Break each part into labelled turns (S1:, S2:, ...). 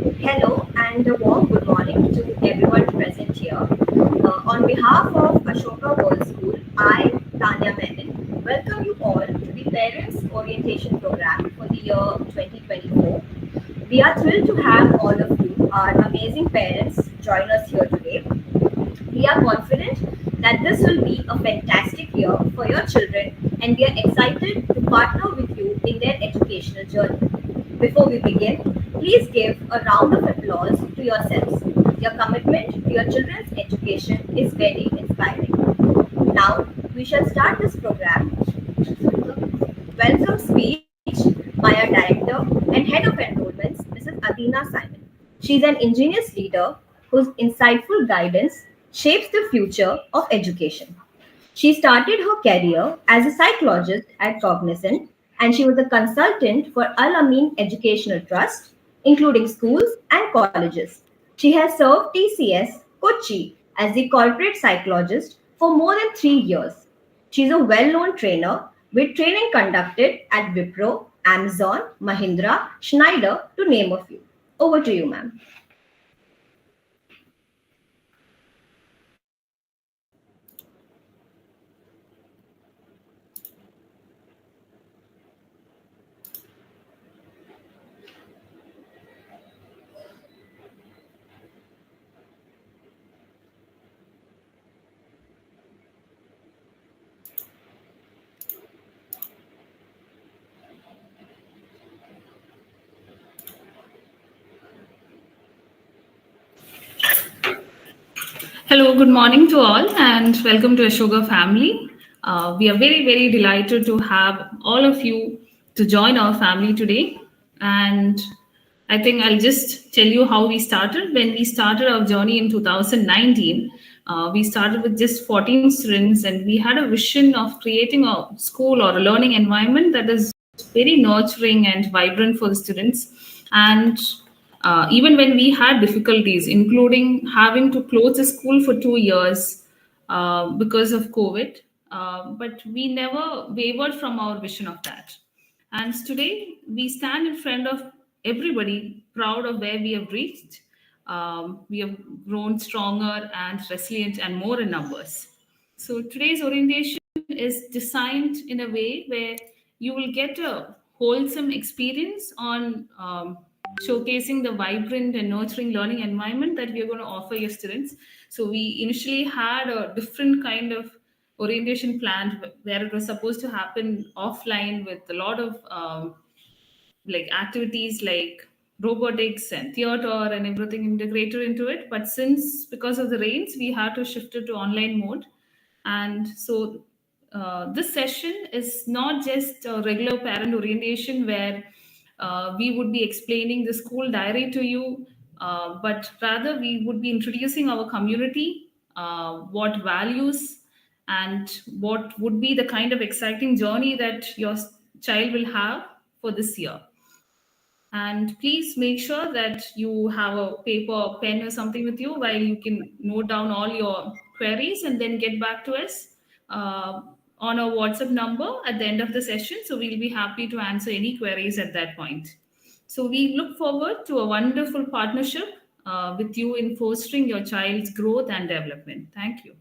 S1: Hello and a warm good morning to everyone present here. On behalf of Ashoka World School, I, Tanya Menon, welcome you all to the Parents Orientation Program for the year 2024. We are thrilled to have all of you, our amazing parents, join us here today. We are confident that this will be a fantastic year for your children and we are excited to partner with you in their educational journey. Before we begin, please give a round of applause to yourselves. Your commitment to your children's education is very inspiring. Now, we shall start this program welcome speech by our director and head of enrollments, Mrs. Adina Simon. She is an ingenious leader whose insightful guidance shapes the future of education. She started her career as a psychologist at Cognizant and she was a consultant for Al Amin Educational Trust, including schools and colleges. She has served TCS Kochi as the corporate psychologist for more than 3 years. She is a well known trainer with training conducted at Wipro, Amazon, Mahindra, Schneider, to name a few. Over to you, ma'am.
S2: Hello, good morning to all, and welcome to Ashoka family. We are very, very delighted to have all of you to join our family today. And I think I'll just tell you how we started. When we started our journey in 2019, we started with just 14 students, and we had a vision of creating a school or a learning environment that is very nurturing and vibrant for the students. And even when we had difficulties, including having to close the school for 2 years because of COVID, but we never wavered from our vision of that. And today we stand in front of everybody proud of where we have reached. We have grown stronger and resilient and more in numbers. So today's orientation is designed in a way where you will get a wholesome experience on showcasing the vibrant and nurturing learning environment that we are going to offer your students. So we initially had a different kind of orientation planned where it was supposed to happen offline with a lot of like activities like robotics and theater and everything integrated into it, but since because of the rains we had to shift it to online mode. And so this session is not just a regular parent orientation where we would be explaining the school diary to you, but rather we would be introducing our community, what values and what would be the kind of exciting journey that your child will have for this year. And please make sure that you have a paper or pen or something with you while you can note down all your queries and then get back to us uh, on our WhatsApp number at the end of the session. So we'll be happy to answer any queries at that point. So we look forward to a wonderful partnership with you in fostering your child's growth and development. Thank you.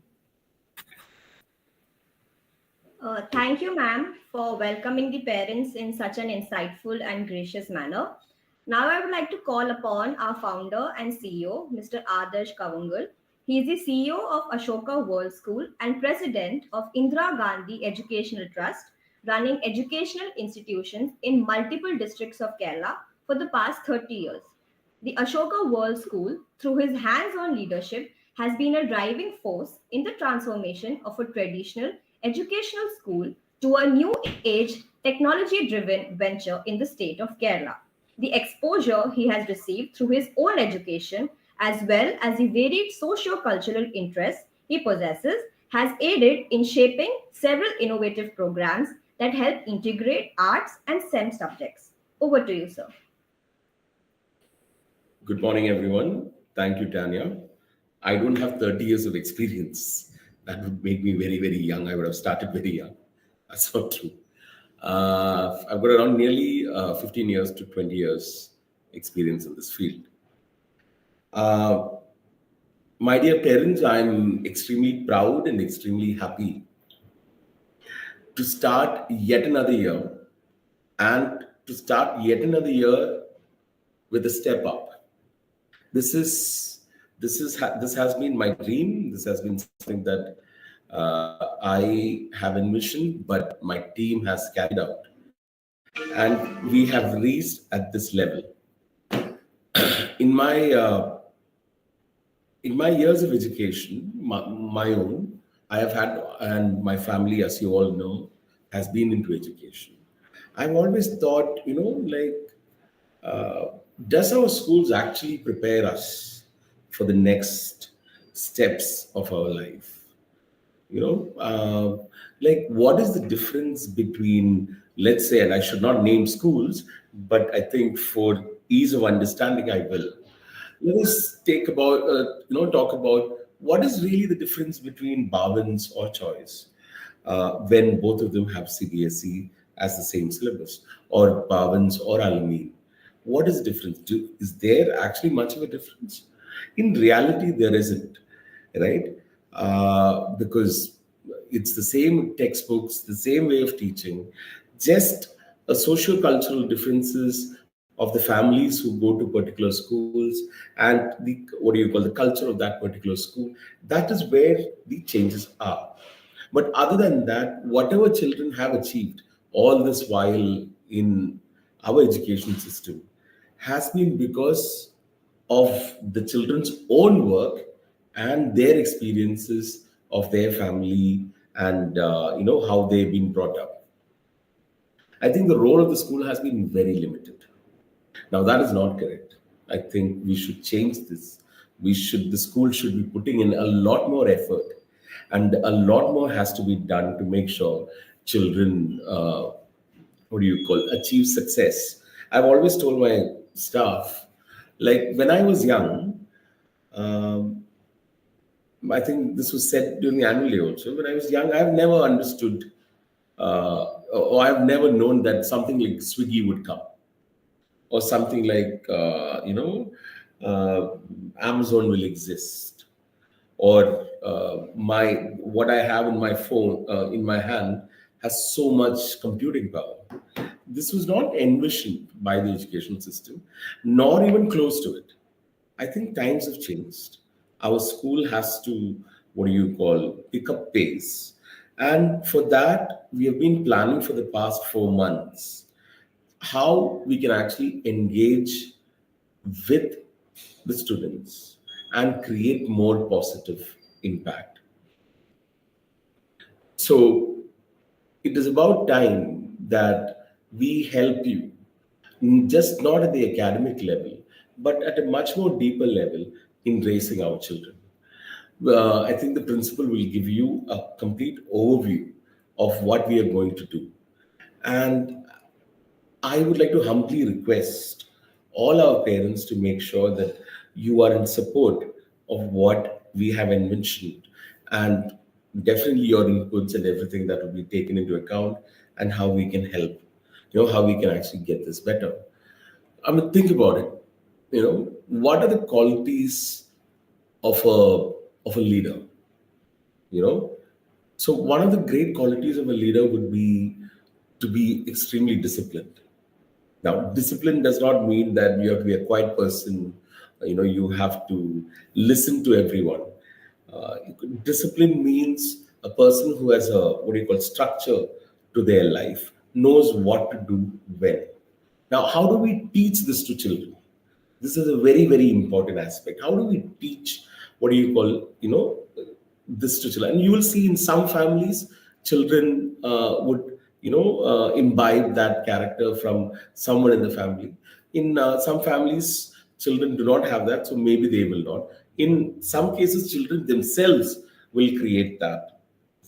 S1: Thank you, ma'am, for welcoming the parents in such an insightful and gracious manner. Now, I would like to call upon our founder and CEO, Mr. Adarsh Kavangal. He is the CEO of Ashoka World School and president of Indira Gandhi Educational Trust, running educational institutions in multiple districts of Kerala for the past 30 years. The Ashoka World School, through his hands on leadership, has been a driving force in the transformation of a traditional educational school to a new age technology driven venture in the state of Kerala. The exposure he has received through his own education, as well as the varied socio cultural interests he possesses, has aided in shaping several innovative programs that help integrate arts and STEM subjects. Over to you, sir.
S3: Good morning, everyone. Thank you, Tanya. I don't have 30 years of experience. That would make me very, very young. I would have started very young. That's not true. I've got around nearly 15 years to 20 years experience in this field. Uh, my dear parents, I'm extremely proud and extremely happy to start yet another year and to start yet another year with a step up. This is this has been my dream. This has been something that I have envisioned, but my team has carried out, and we have reached at this level. In my in my years of education, my own, I have had, and my family, as you all know, has been into education. I've always thought, does our schools actually prepare us for the next steps of our life? What is the difference between, let's say, and I should not name schools, but I think for ease of understanding, I will. Let us talk about what is really the difference between Bhavans or Choice when both of them have CBSE as the same syllabus, or Bhavans or Alameen. What is the difference? Is there actually much of a difference? In reality, there isn't, right? Because it's the same textbooks, the same way of teaching, just a socio-cultural differences of the families who go to particular schools and the what do you call the culture of that particular school. That is where the changes are. But other than that, whatever children have achieved all this while in our education system has been because of the children's own work and their experiences of their family and how they've been brought up. I think the role of the school has been very limited. Now that is not correct. I think we should change this. The school should be putting in a lot more effort, and a lot more has to be done to make sure children, achieve success. I've always told my staff, like when I was young, um, I think this was said during the annual day also. When I was young, I've never understood, or I've never known that something like Swiggy would come, or something like Amazon will exist, or my what I have in my phone in my hand has so much computing power. This was not envisioned by the education system, nor even close to it. I think times have changed. Our school has to, pick up pace. And for that, we have been planning for the past 4 months how we can actually engage with the students and create more positive impact. So it is about time that we help you, just not at the academic level, but at a much more deeper level in raising our children. I think the principal will give you a complete overview of what we are going to do. And I would like to humbly request all our parents to make sure that you are in support of what we have mentioned, and definitely your inputs and everything that will be taken into account, and how we can help, how we can actually get this better. I mean, think about it. What are the qualities of a leader? You know, so one of the great qualities of a leader would be to be extremely disciplined. Now, discipline does not mean that you have to be a quiet person. You have to listen to everyone. Uh, Discipline means a person who has a structure to their life, knows what to do when. Now, how do we teach this to children? This is a very, very important aspect. How do we teach this to children? And you will see in some families, children would imbibe that character from someone in the family. In some families, children do not have that, so maybe they will not. In some cases, children themselves will create that.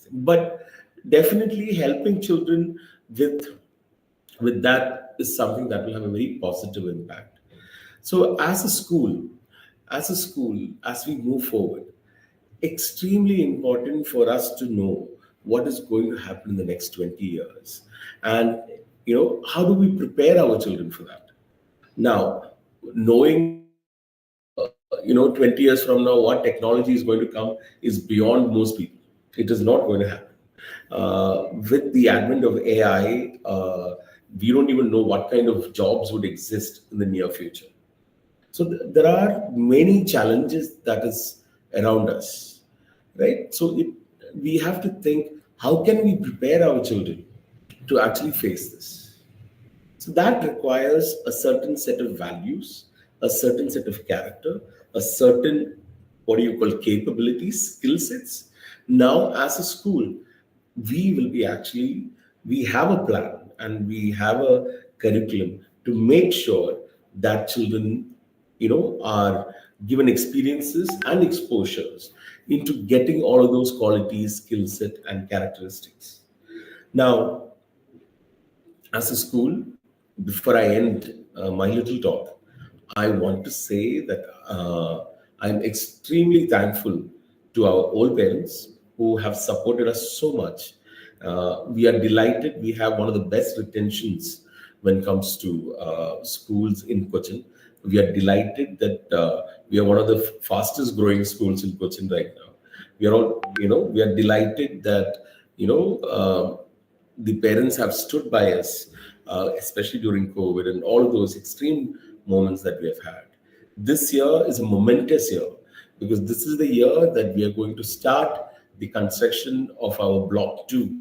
S3: But definitely helping children with that is something that will have a very positive impact. So as we move forward, extremely important for us to know what is going to happen in the next 20 years. And how do we prepare our children for that? Now, knowing 20 years from now, what technology is going to come is beyond most people. It is not going to happen. With the advent of AI, we don't even know what kind of jobs would exist in the near future. So there are many challenges that is around us, right? So we have to think, how can we prepare our children to actually face this? So that requires a certain set of values, a certain set of character, a certain, what do you call, capabilities, skill sets. Now, as a school, we have a plan and we have a curriculum to make sure that children, are given experiences and exposures into getting all of those qualities, skill set, and characteristics. Now, as a school, before I end my little talk, I want to say that I'm extremely thankful to our old parents who have supported us so much. We are delighted. We have one of the best retentions when it comes to schools in Cochin. We are delighted that we are one of the fastest growing schools in Cochin right now. We are delighted that, the parents have stood by us, especially during COVID and all of those extreme moments that we have had. This year is a momentous year because this is the year that we are going to start the construction of our Block 2.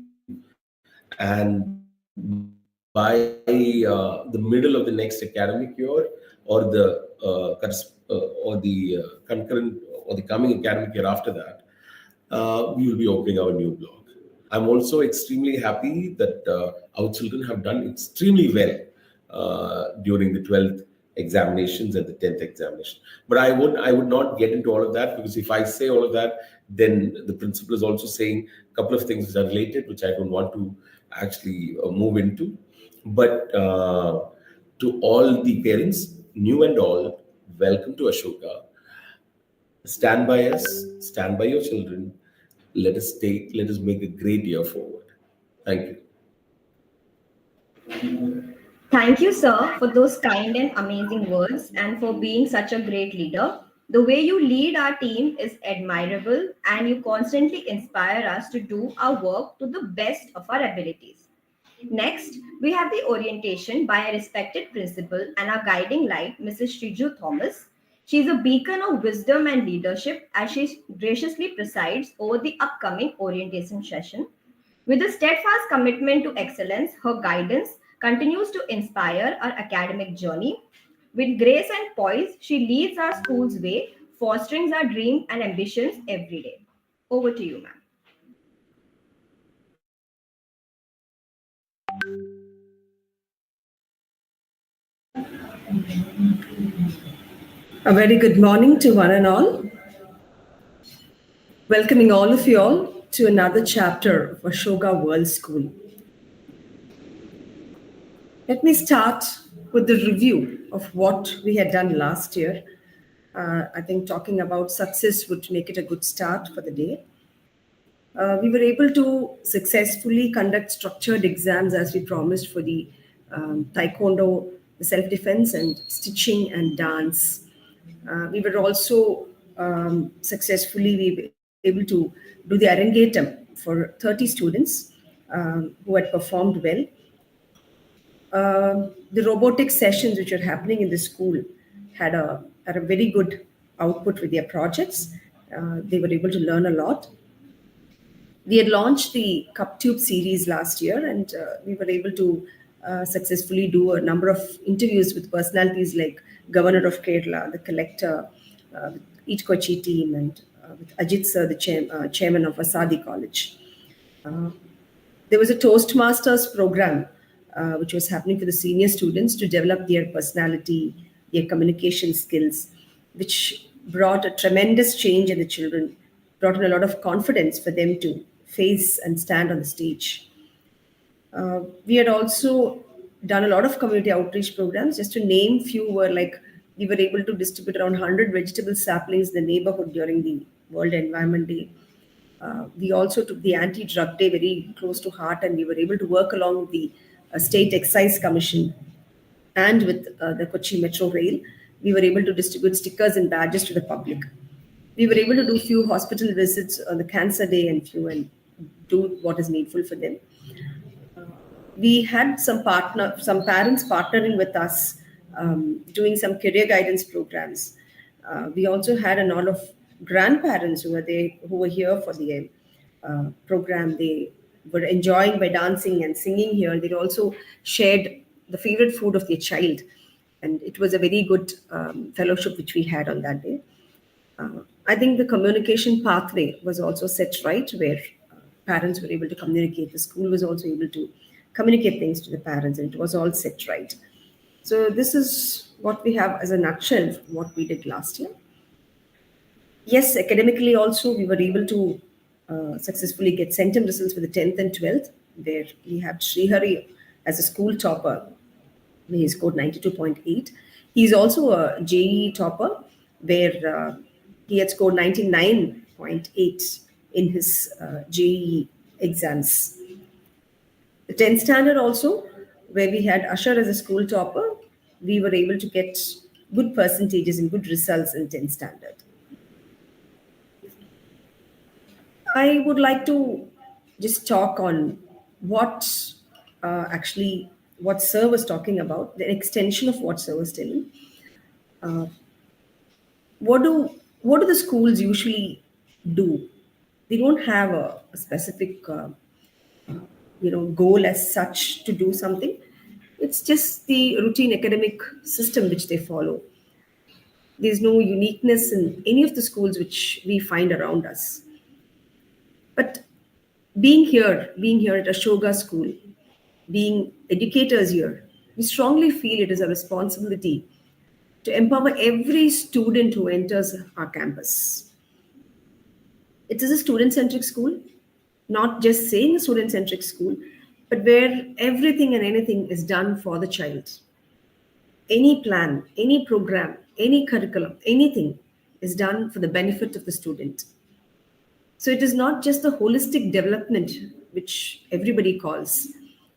S3: And by the middle of the next academic year or the concurrent or the coming academic year after that, we will be opening our new block. I'm also extremely happy that our children have done extremely well during the 12th examinations and the 10th examination. But I would not get into all of that, because if I say all of that, then the principal is also saying a couple of things which are related, which I don't want to actually move into. But to all the parents, new and all, welcome to Ashoka. Stand by us, stand by your children. Let us make a great year forward. Thank you.
S1: Thank you, sir, for those kind and amazing words and for being such a great leader. The way you lead our team is admirable, and you constantly inspire us to do our work to the best of our abilities. Next, we have the orientation by a respected principal and our guiding light, Mrs. Shriju Thomas. She is a beacon of wisdom and leadership as she graciously presides over the upcoming orientation session. With a steadfast commitment to excellence, her guidance continues to inspire our academic journey. With grace and poise, she leads our school's way, fostering our dreams and ambitions every day. Over to you, ma'am.
S4: A very good morning to one and all. Welcoming all of you all to another chapter of Ashoka World School. Let me start with the review of what we had done last year. I think talking about success would make it a good start for the day. We were able to successfully conduct structured exams as we promised for the taekwondo, the self-defense, and stitching and dance. We were also successfully able to do the Arangetam for 30 students who had performed well. The robotics sessions which are happening in the school had a very good output with their projects. They were able to learn a lot. We had launched the CupTube series last year, and we were able to successfully do a number of interviews with personalities like Governor of Kerala, the collector, with Eat Kochi team, and with Ajit sir, the chairman of Asadi College. There was a Toastmasters program which was happening for the senior students to develop their personality, their communication skills, which brought a tremendous change in the children, brought in a lot of confidence for them to face and stand on the stage. We had also done a lot of community outreach programs. Just to name few, were like we were able to distribute around 100 vegetable saplings in the neighborhood during the World Environment Day. We also took the Anti-Drug Day very close to heart, and we were able to work along with the State Excise Commission and with the Kochi Metro Rail We were able to distribute stickers and badges to the public. We were able to do few hospital visits on the cancer day and do what is needful for them. We had some parents partnering with us, doing some career guidance programs. We also had a lot of grandparents who were here for the program. They were enjoying by dancing and singing here. They also shared the favorite food of their child, and it was a very good fellowship which we had on that day. I think the communication pathway was also set right, where parents were able to communicate. The school was also able to communicate things to the parents, and it was all set right. So this is what we have as a nutshell from what we did last year. Yes, academically also we were able to successfully get centum results for the 10th and 12th, where we have Srihari as a school topper. He scored 92.8. He's also a JEE topper, where he had scored 99.8 in his JEE exams. The 10th standard also, where we had Usher as a school topper, we were able to get good percentages and good results in 10th standard. I would like to just talk on what Sir was talking about, the extension of what Sir was telling. What do the schools usually do? They don't have a specific goal as such to do something. It's just the routine academic system which they follow. There's no uniqueness in any of the schools which we find around us. But being here at Ashoka School, being educators here, we strongly feel it is a responsibility to empower every student who enters our campus. It is a student-centric school, not just saying a student-centric school, but where everything and anything is done for the child. Any plan, any program, any curriculum, anything is done for the benefit of the student. So it is not just the holistic development, which everybody calls.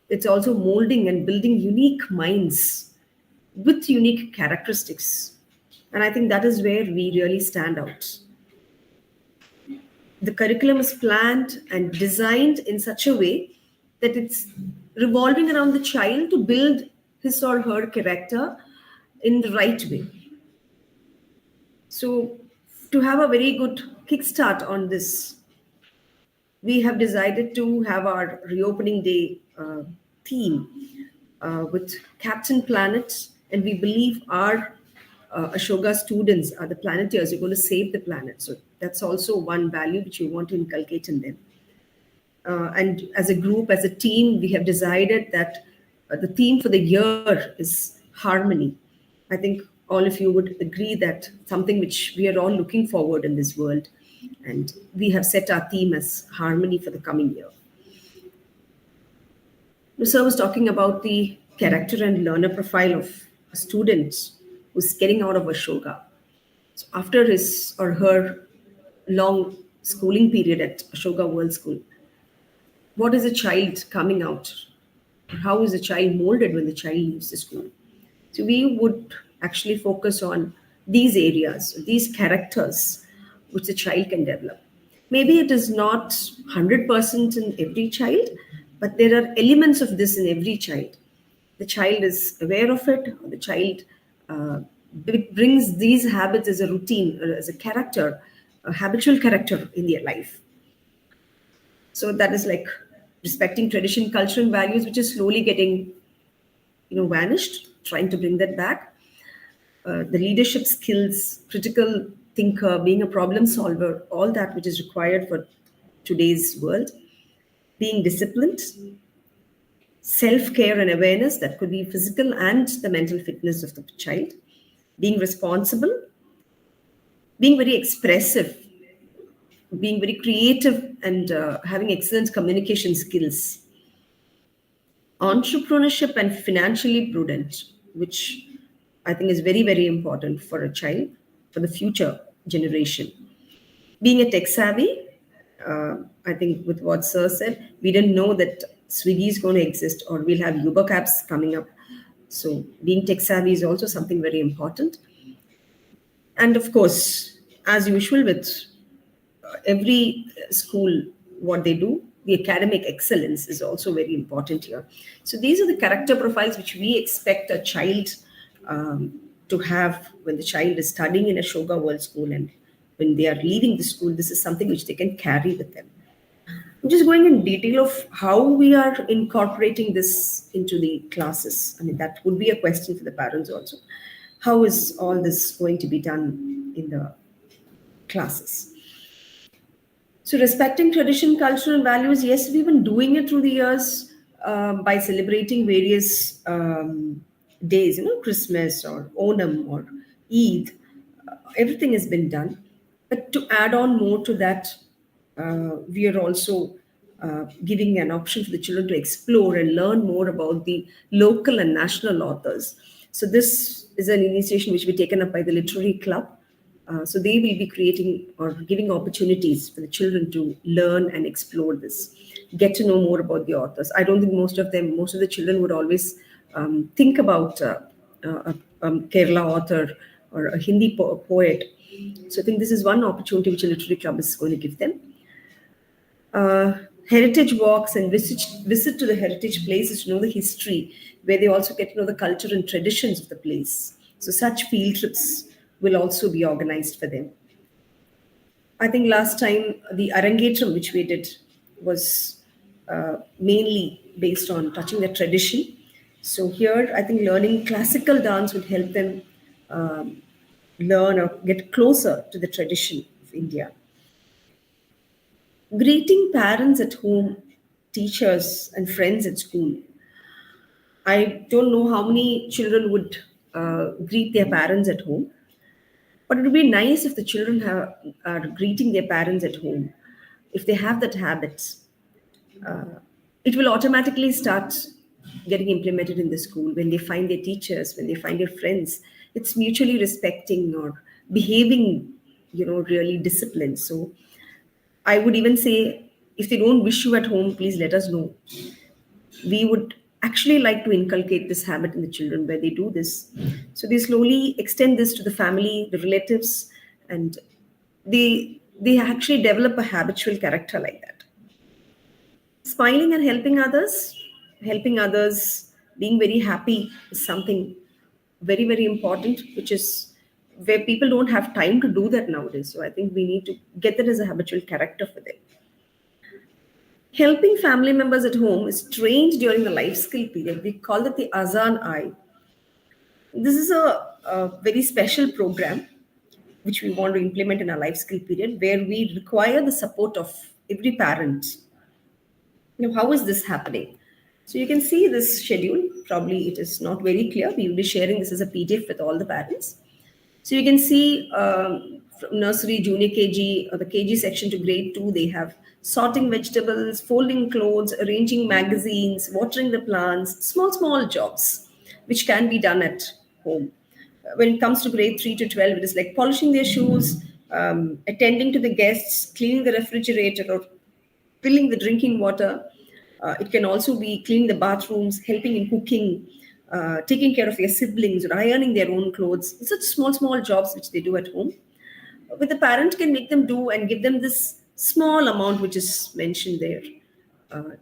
S4: It's also molding and building unique minds with unique characteristics. And I think that is where we really stand out. The curriculum is planned and designed in such a way that it's revolving around the child to build his or her character in the right way. So to have a very good kickstart on this, we have decided to have our reopening day theme with Captain Planet, and we believe our Ashoka students are the planeteers who are going to save the planet. So that's also one value which we want to inculcate in them. And as a group, as a team, we have decided that the theme for the year is harmony. I think all of you would agree that something which we are all looking forward in this world. And we have set our theme as harmony for the coming year. Sir was talking about the character and learner profile of a student who's getting out of Ashoka. So after his or her long schooling period at Ashoka World School, what is a child coming out? How is a child molded when the child leaves the school? So we would actually focus on these areas, these characters which the child can develop. Maybe it is not 100% in every child, but there are elements of this in every child. The child is aware of it, or the child brings these habits as a routine, or as a character, a habitual character in their life. So that is like respecting tradition, culture, and values, which is slowly getting, vanished. Trying to bring that back. The leadership skills, critical thinker, being a problem solver, all that which is required for today's world. Being disciplined, self-care and awareness, that could be physical and the mental fitness of the child. Being responsible, being very expressive, being very creative, and having excellent communication skills. Entrepreneurship and financially prudent, which I think is very, very important for a child, for the future generation. Being a tech savvy, I think with what Sir said, we didn't know that Swiggy is going to exist, or we'll have Uber cabs coming up. So being tech savvy is also something very important. And of course, as usual with every school, what they do, the academic excellence is also very important here. So these are the character profiles which we expect a child to have when the child is studying in a Shoga World School, and when they are leaving the school, this is something which they can carry with them. I'm just going in detail of how we are incorporating this into the classes. I mean, that would be a question for the parents also. How is all this going to be done in the classes? So, respecting tradition, culture, and values, yes, we've been doing it through the years by celebrating various days, Christmas or Onam or Eid. Everything has been done. But to add on more to that, we are also giving an option for the children to explore and learn more about the local and national authors. So, this is an initiation which will be taken up by the Literary Club. So they will be creating or giving opportunities for the children to learn and explore this, get to know more about the authors. I don't think most of the children would always think about a Kerala author or a Hindi poet. So I think this is one opportunity which a literary club is going to give them. Heritage walks and visit to the heritage places to know the history, where they also get to know the culture and traditions of the place. So such field trips will also be organized for them. I think last time the Arangetram which we did was mainly based on touching the tradition. So here I think learning classical dance would help them learn or get closer to the tradition of India. Greeting parents at home, teachers and friends at school. I don't know how many children would greet their parents at home, but it would be nice if the children are greeting their parents at home. If they have that habit, it will automatically start getting implemented in the school when they find their teachers, when they find their friends. It's mutually respecting or behaving, really disciplined. So I would even say, if they don't wish you at home, please let us know. We would actually like to inculcate this habit in the children where they do this. So they slowly extend this to the family, the relatives, and they actually develop a habitual character like that. Smiling and helping others, being very happy is something very, very important, which is where people don't have time to do that nowadays. So I think we need to get that as a habitual character for them. Helping family members at home is trained during the life skill period. We call it the Azan Eye. This is a very special program which we want to implement in our life skill period, where we require the support of every parent. How is this happening? So you can see this schedule. Probably it is not very clear. We will be sharing this as a PDF with all the parents. So you can see from nursery, junior KG, or the KG section to grade 2, they have sorting vegetables, folding clothes, arranging magazines, watering the plants, small jobs, which can be done at home. When it comes to grade 3 to 12, it is like polishing their shoes, attending to the guests, cleaning the refrigerator, or filling the drinking water. It can also be cleaning the bathrooms, helping in cooking, taking care of their siblings, or ironing their own clothes. It's such small jobs which they do at home. But the parent can make them do and give them this small amount which is mentioned there,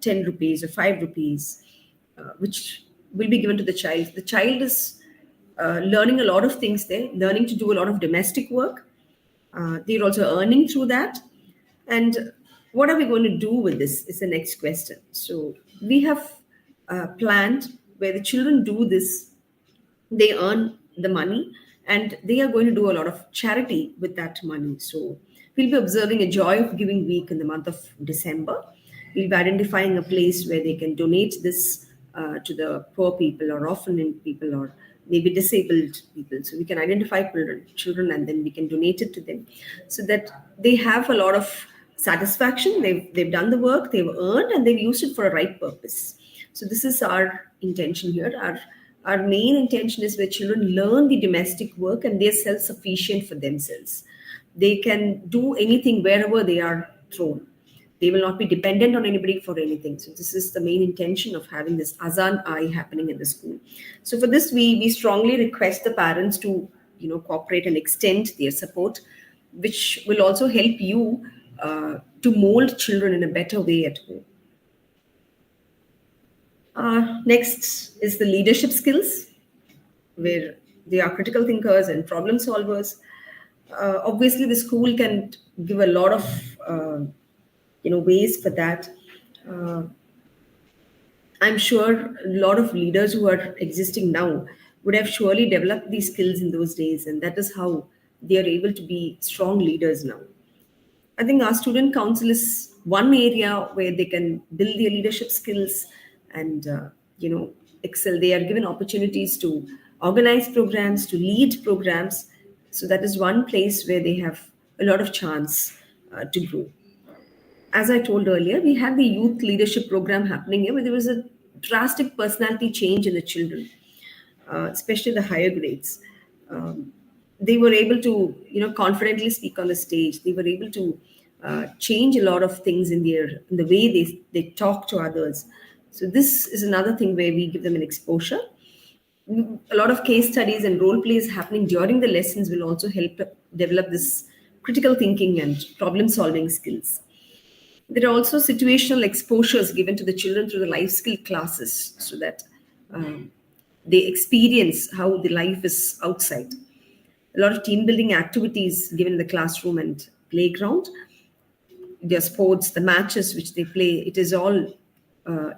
S4: 10 rupees or 5 rupees, which will be given to the child. The child is learning a lot of things there, learning to do a lot of domestic work. They're also earning through that. And what are we going to do with this is the next question. So we have planned where the children do this, they earn the money, and they are going to do a lot of charity with that money. So we'll be observing a Joy of Giving week in the month of December. We'll be identifying a place where they can donate this to the poor people or orphan people or maybe disabled people. So we can identify children and then we can donate it to them so that they have a lot of satisfaction. They've done the work, they've earned, and they've used it for a right purpose. So this is our intention here. Our main intention is where children learn the domestic work and they're self-sufficient for themselves. They can do anything wherever they are thrown. They will not be dependent on anybody for anything. So this is the main intention of having this Azan Eye happening in the school. So for this, we strongly request the parents to cooperate and extend their support, which will also help you to mold children in a better way at home. Next is the leadership skills, where they are critical thinkers and problem solvers. Obviously, the school can give a lot of ways for that. I'm sure a lot of leaders who are existing now would have surely developed these skills in those days, and that is how they are able to be strong leaders now. I think our student council is one area where they can build their leadership skills and excel. They are given opportunities to organize programs, to lead programs. So that is one place where they have a lot of chance to grow. As I told earlier, we had the youth leadership program happening here, where there was a drastic personality change in the children, especially the higher grades. They were able to, confidently speak on the stage. They were able to change a lot of things in the way they talk to others. So this is another thing where we give them an exposure. A lot of case studies and role plays happening during the lessons will also help develop this critical thinking and problem solving skills. There are also situational exposures given to the children through the life skill classes, so that they experience how the life is outside. A lot of team building activities given in the classroom and playground. Their sports, the matches which they play, it is all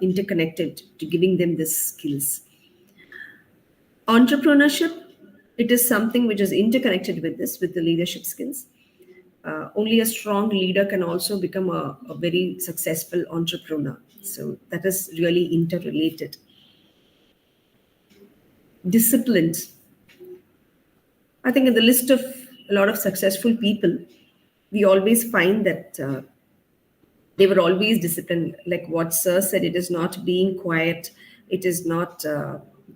S4: interconnected to giving them these skills. Entrepreneurship, it is something which is interconnected with the leadership skills. Only a strong leader can also become a very successful entrepreneur. So that is really interrelated. Disciplined. I think in the list of a lot of successful people, we always find that they were always disciplined. Like what Sir said, it is not being quiet. It is not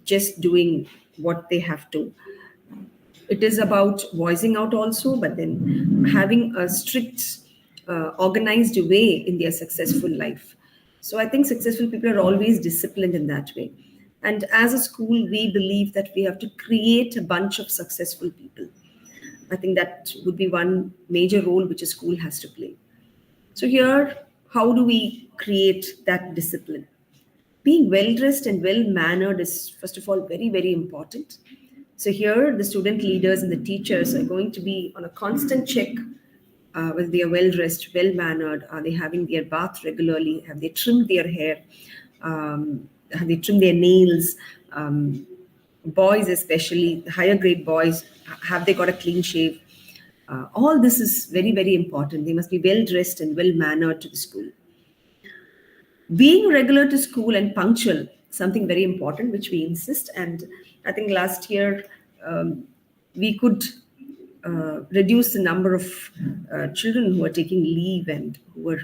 S4: just doing what they have to. It is about voicing out also, but then having a strict, organized way in their successful life. So I think successful people are always disciplined in that way. And as a school, we believe that we have to create a bunch of successful people. I think that would be one major role which a school has to play. So here, how do we create that discipline? Being well-dressed and well-mannered is, first of all, very, very important. So here, the student leaders and the teachers are going to be on a constant check whether they are well-dressed, well-mannered, are they having their bath regularly, have they trimmed their hair, have they trimmed their nails, boys especially, the higher grade boys, have they got a clean shave? All this is very, very important. They must be well-dressed and well-mannered to the school. Being regular to school and punctual, something very important, which we insist. And I think last year we could reduce the number of children who are taking leave and who were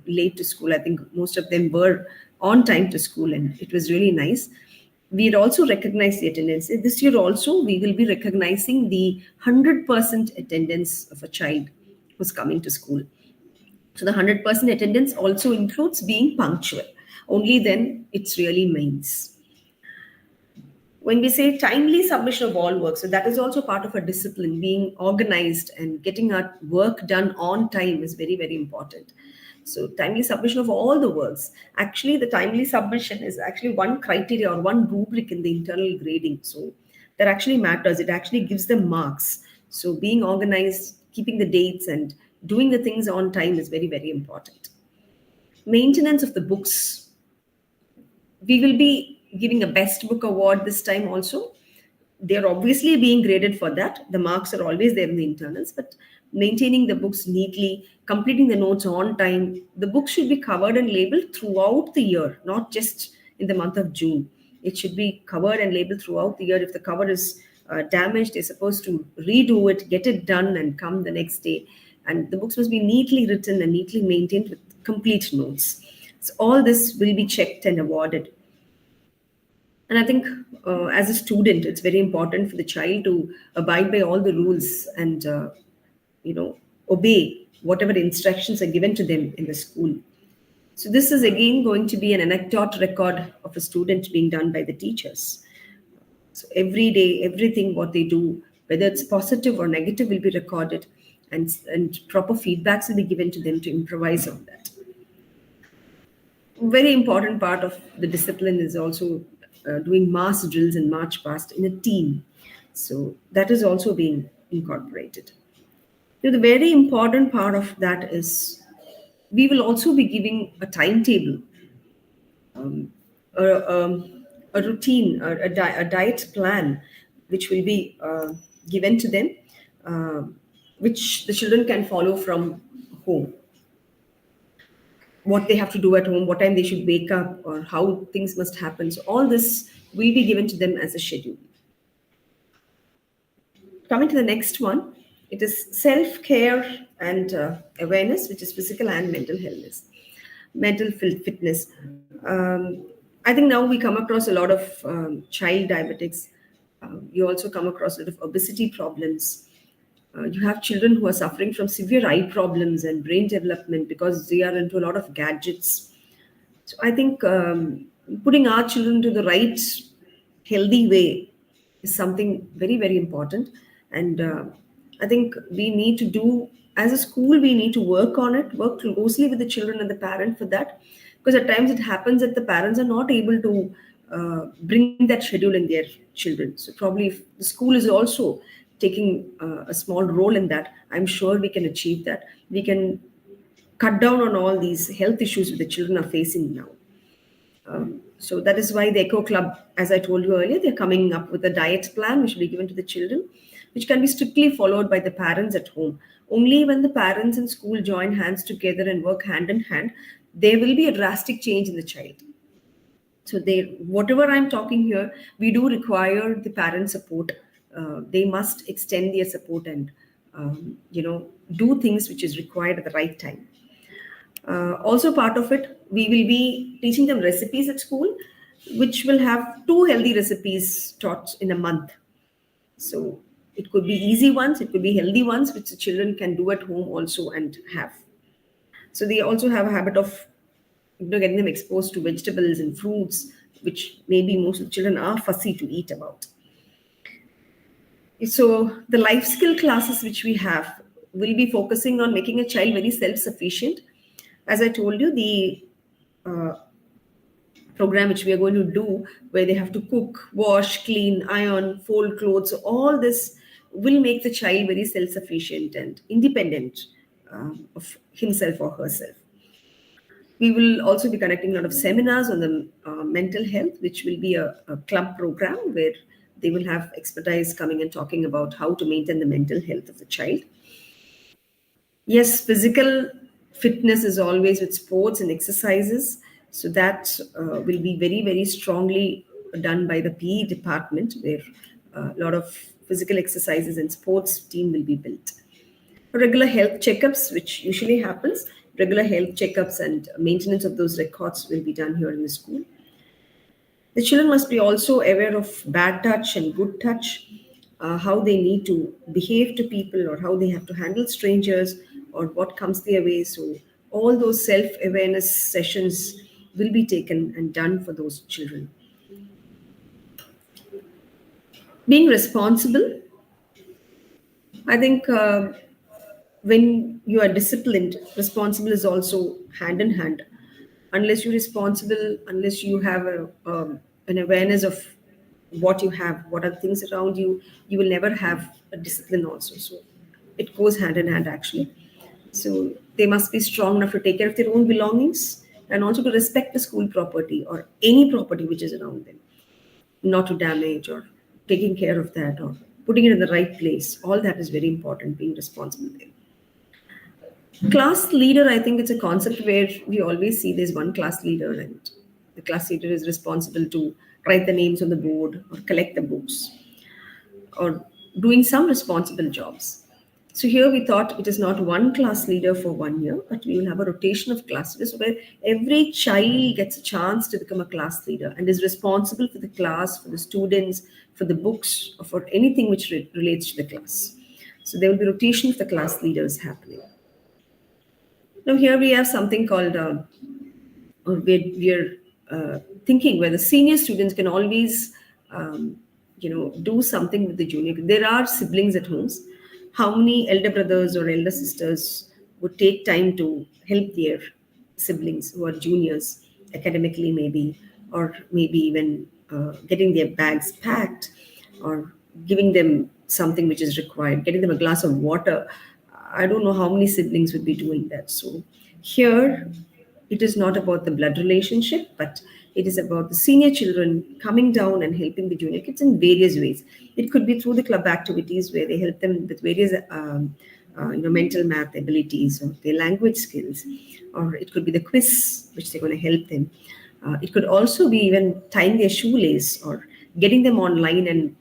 S4: late to school. I think most of them were on time to school, and it was really nice. We had also recognized the attendance. This year also, we will be recognizing the 100% attendance of a child who's coming to school. So the 100% attendance also includes being punctual. Only then it's really means. When we say timely submission of all work, so that is also part of a discipline. Being organized and getting our work done on time is very, very important. So timely submission of all the works. Actually, the timely submission is actually one criteria or one rubric in the internal grading. So that actually matters. It actually gives them marks. So being organized, keeping the dates and doing the things on time is very, very important. Maintenance of the books. We will be giving a best book award this time also. They are obviously being graded for that. The marks are always there in the internals, but maintaining the books neatly, completing the notes on time. The books should be covered and labeled throughout the year, not just in the month of June. It should be covered and labeled throughout the year. If the cover is damaged, they're supposed to redo it, get it done, and come the next day. And the books must be neatly written and neatly maintained with complete notes. So all this will be checked and awarded. And I think as a student, it's very important for the child to abide by all the rules and, obey whatever instructions are given to them in the school. So this is again going to be an anecdote record of a student being done by the teachers. So every day, everything what they do whether it's positive or negative, will be recorded, and proper feedbacks will be given to them to improvise on that. Very important part of the discipline is also doing mass drills and march past in a team. So that is also being incorporated. Now, the very important part of that is we will also be giving a timetable, a routine, a diet plan, which will be given to them, uh, which the children can follow from home. What they have to do at home, what time they should wake up, or how things must happen. So all this will be given to them as a schedule. Coming to the next one, it is self-care and awareness, which is physical and mental fitness. I think now we come across a lot of child diabetics. You also come across a lot of obesity problems. You have children who are suffering from severe eye problems and brain development because they are into a lot of gadgets. So I think putting our children to the right healthy way is something very, very important. And I think we need to do, as a school, we need to work on it, work closely with the children and the parent for that. Because at times it happens that the parents are not able to bring that schedule in their children. So probably if the school is also taking a small role in that, I'm sure we can achieve that. We can cut down on all these health issues that the children are facing now. So that is why the Echo Club, as I told you earlier, they're coming up with a diet plan which will be given to the children, which can be strictly followed by the parents at home. Only when the parents and school join hands together and work hand in hand, there will be a drastic change in the child. So whatever I'm talking here, we do require the parent support. They must extend their support and do things which is required at the right time. Also part of it, we will be teaching them recipes at school, which will have 2 healthy recipes taught in a month. So it could be easy ones, it could be healthy ones, which the children can do at home also and have. So they also have a habit of getting them exposed to vegetables and fruits, which maybe most of the children are fussy to eat about. So the life skill classes which we have will be focusing on making a child very self-sufficient. As I told you, the program which we are going to do, where they have to cook, wash, clean, iron, fold clothes, so all this will make the child very self-sufficient and independent of himself or herself. We will also be conducting a lot of seminars on the mental health, which will be a club program where they will have expertise coming and talking about how to maintain the mental health of the child. Yes, physical fitness is always with sports and exercises. So that will be very, very strongly done by the PE department, where a lot of physical exercises and sports team will be built. Regular health checkups, which usually happens, regular health checkups and maintenance of those records will be done here in the school. The children must be also aware of bad touch and good touch, how they need to behave to people or how they have to handle strangers or what comes their way. So all those self-awareness sessions will be taken and done for those children. Being responsible, I think when you are disciplined, responsible is also hand in hand. Unless you're responsible, unless you have an awareness of what you have, what are the things around you, you will never have a discipline also. So it goes hand in hand actually. So they must be strong enough to take care of their own belongings and also to respect the school property or any property which is around them, not to damage or taking care of that or putting it in the right place. All that is very important, being responsible there. Class leader, I think it's a concept where we always see there's one class leader and the class leader is responsible to write the names on the board or collect the books or doing some responsible jobs. So here we thought it is not one class leader for 1 year, but we will have a rotation of class leaders where every child gets a chance to become a class leader and is responsible for the class, for the students, for the books, or for anything which relates to the class. So there will be rotation of the class leaders happening. Now here we have something called, we're thinking where the senior students can always do something with the junior. There are siblings at homes. How many elder brothers or elder sisters would take time to help their siblings who are juniors academically, maybe, or maybe even getting their bags packed, or giving them something which is required, getting them a glass of water. I don't know how many siblings would be doing that. So here, it is not about the blood relationship, but it is about the senior children coming down and helping the junior kids in various ways. It could be through the club activities where they help them with various mental math abilities or their language skills, or it could be the quiz which they're going to help them. It could also be even tying their shoelace or getting them online and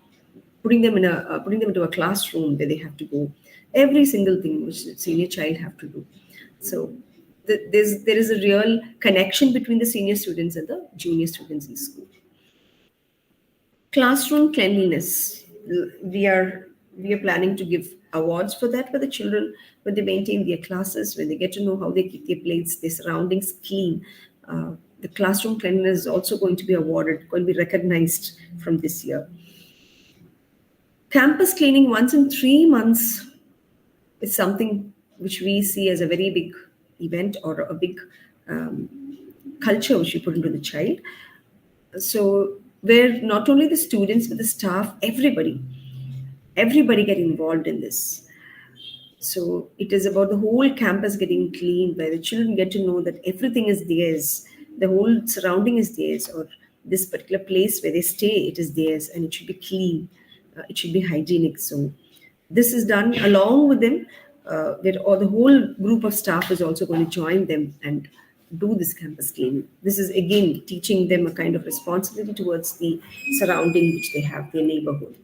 S4: putting them into a classroom where they have to go. Every single thing which the senior child have to do. So there is a real connection between the senior students and the junior students in school. Classroom cleanliness. We are planning to give awards for that for the children when they maintain their classes, when they get to know how they keep their plates, their surroundings clean. The classroom cleanliness is also going to be awarded, going to be recognized from this year. Campus cleaning once in 3 months is something which we see as a very big event or a big culture which we put into the child. So where not only the students but the staff, everybody get involved in this. So it is about the whole campus getting clean, where the children get to know that everything is theirs, the whole surrounding is theirs, or this particular place where they stay, it is theirs, and it should be clean, it should be hygienic. So this is done along with them, where the whole group of staff is also going to join them and do this campus cleaning. This is again teaching them a kind of responsibility towards the surrounding which they have, their neighborhood.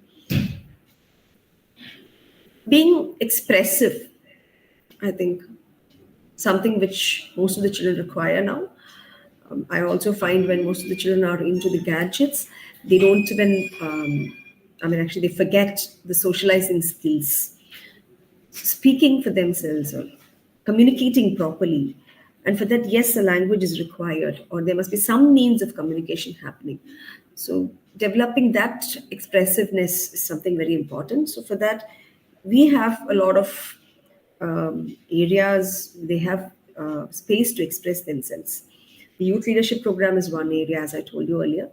S4: Being expressive, I think, something which most of the children require now. I also find when most of the children are into the gadgets, they don't even, they forget the socializing skills, speaking for themselves or communicating properly. And for that, yes, a language is required, or there must be some means of communication happening. So developing that expressiveness is something very important. So for that, we have a lot of areas, they have space to express themselves. The youth leadership program is one area, as I told you earlier.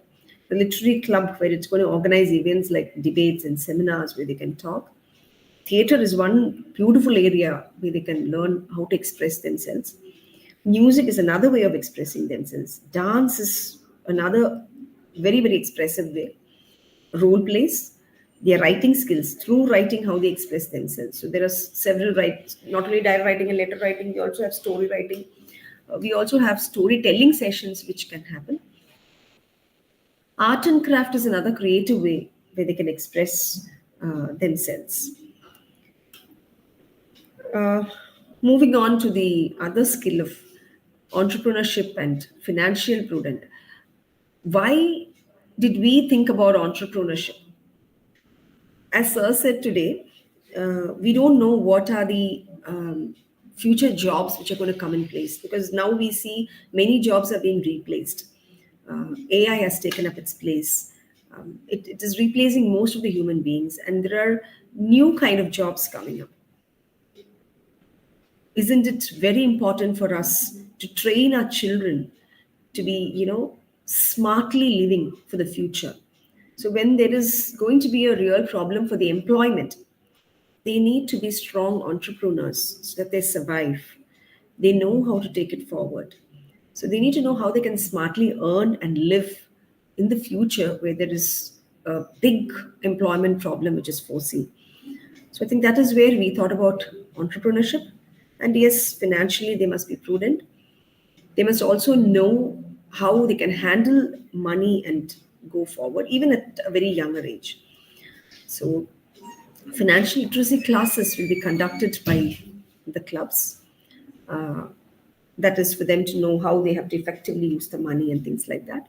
S4: The literary club, where it's going to organize events like debates and seminars where they can talk. Theatre is one beautiful area where they can learn how to express themselves. Music is another way of expressing themselves. Dance is another very, very expressive way. Role plays, their writing skills, through writing, how they express themselves. So there are several rights, not only diary writing and letter writing, we also have story writing. We also have storytelling sessions which can happen. Art and craft is another creative way where they can express themselves. Moving on to the other skill of entrepreneurship and financial prudence. Why did we think about entrepreneurship? As Sir said today, we don't know what are the future jobs which are going to come in place, because now we see many jobs are being replaced. AI has taken up its place. It is replacing most of the human beings, and there are new kind of jobs coming up. Isn't it very important for us to train our children to be, smartly living for the future? So when there is going to be a real problem for the employment, they need to be strong entrepreneurs so that they survive. They know how to take it forward. So they need to know how they can smartly earn and live in the future where there is a big employment problem which is foreseen. So I think that is where we thought about entrepreneurship. And yes, financially, they must be prudent. They must also know how they can handle money and go forward, even at a very younger age. So financial literacy classes will be conducted by the clubs. That is for them to know how they have to effectively use the money and things like that.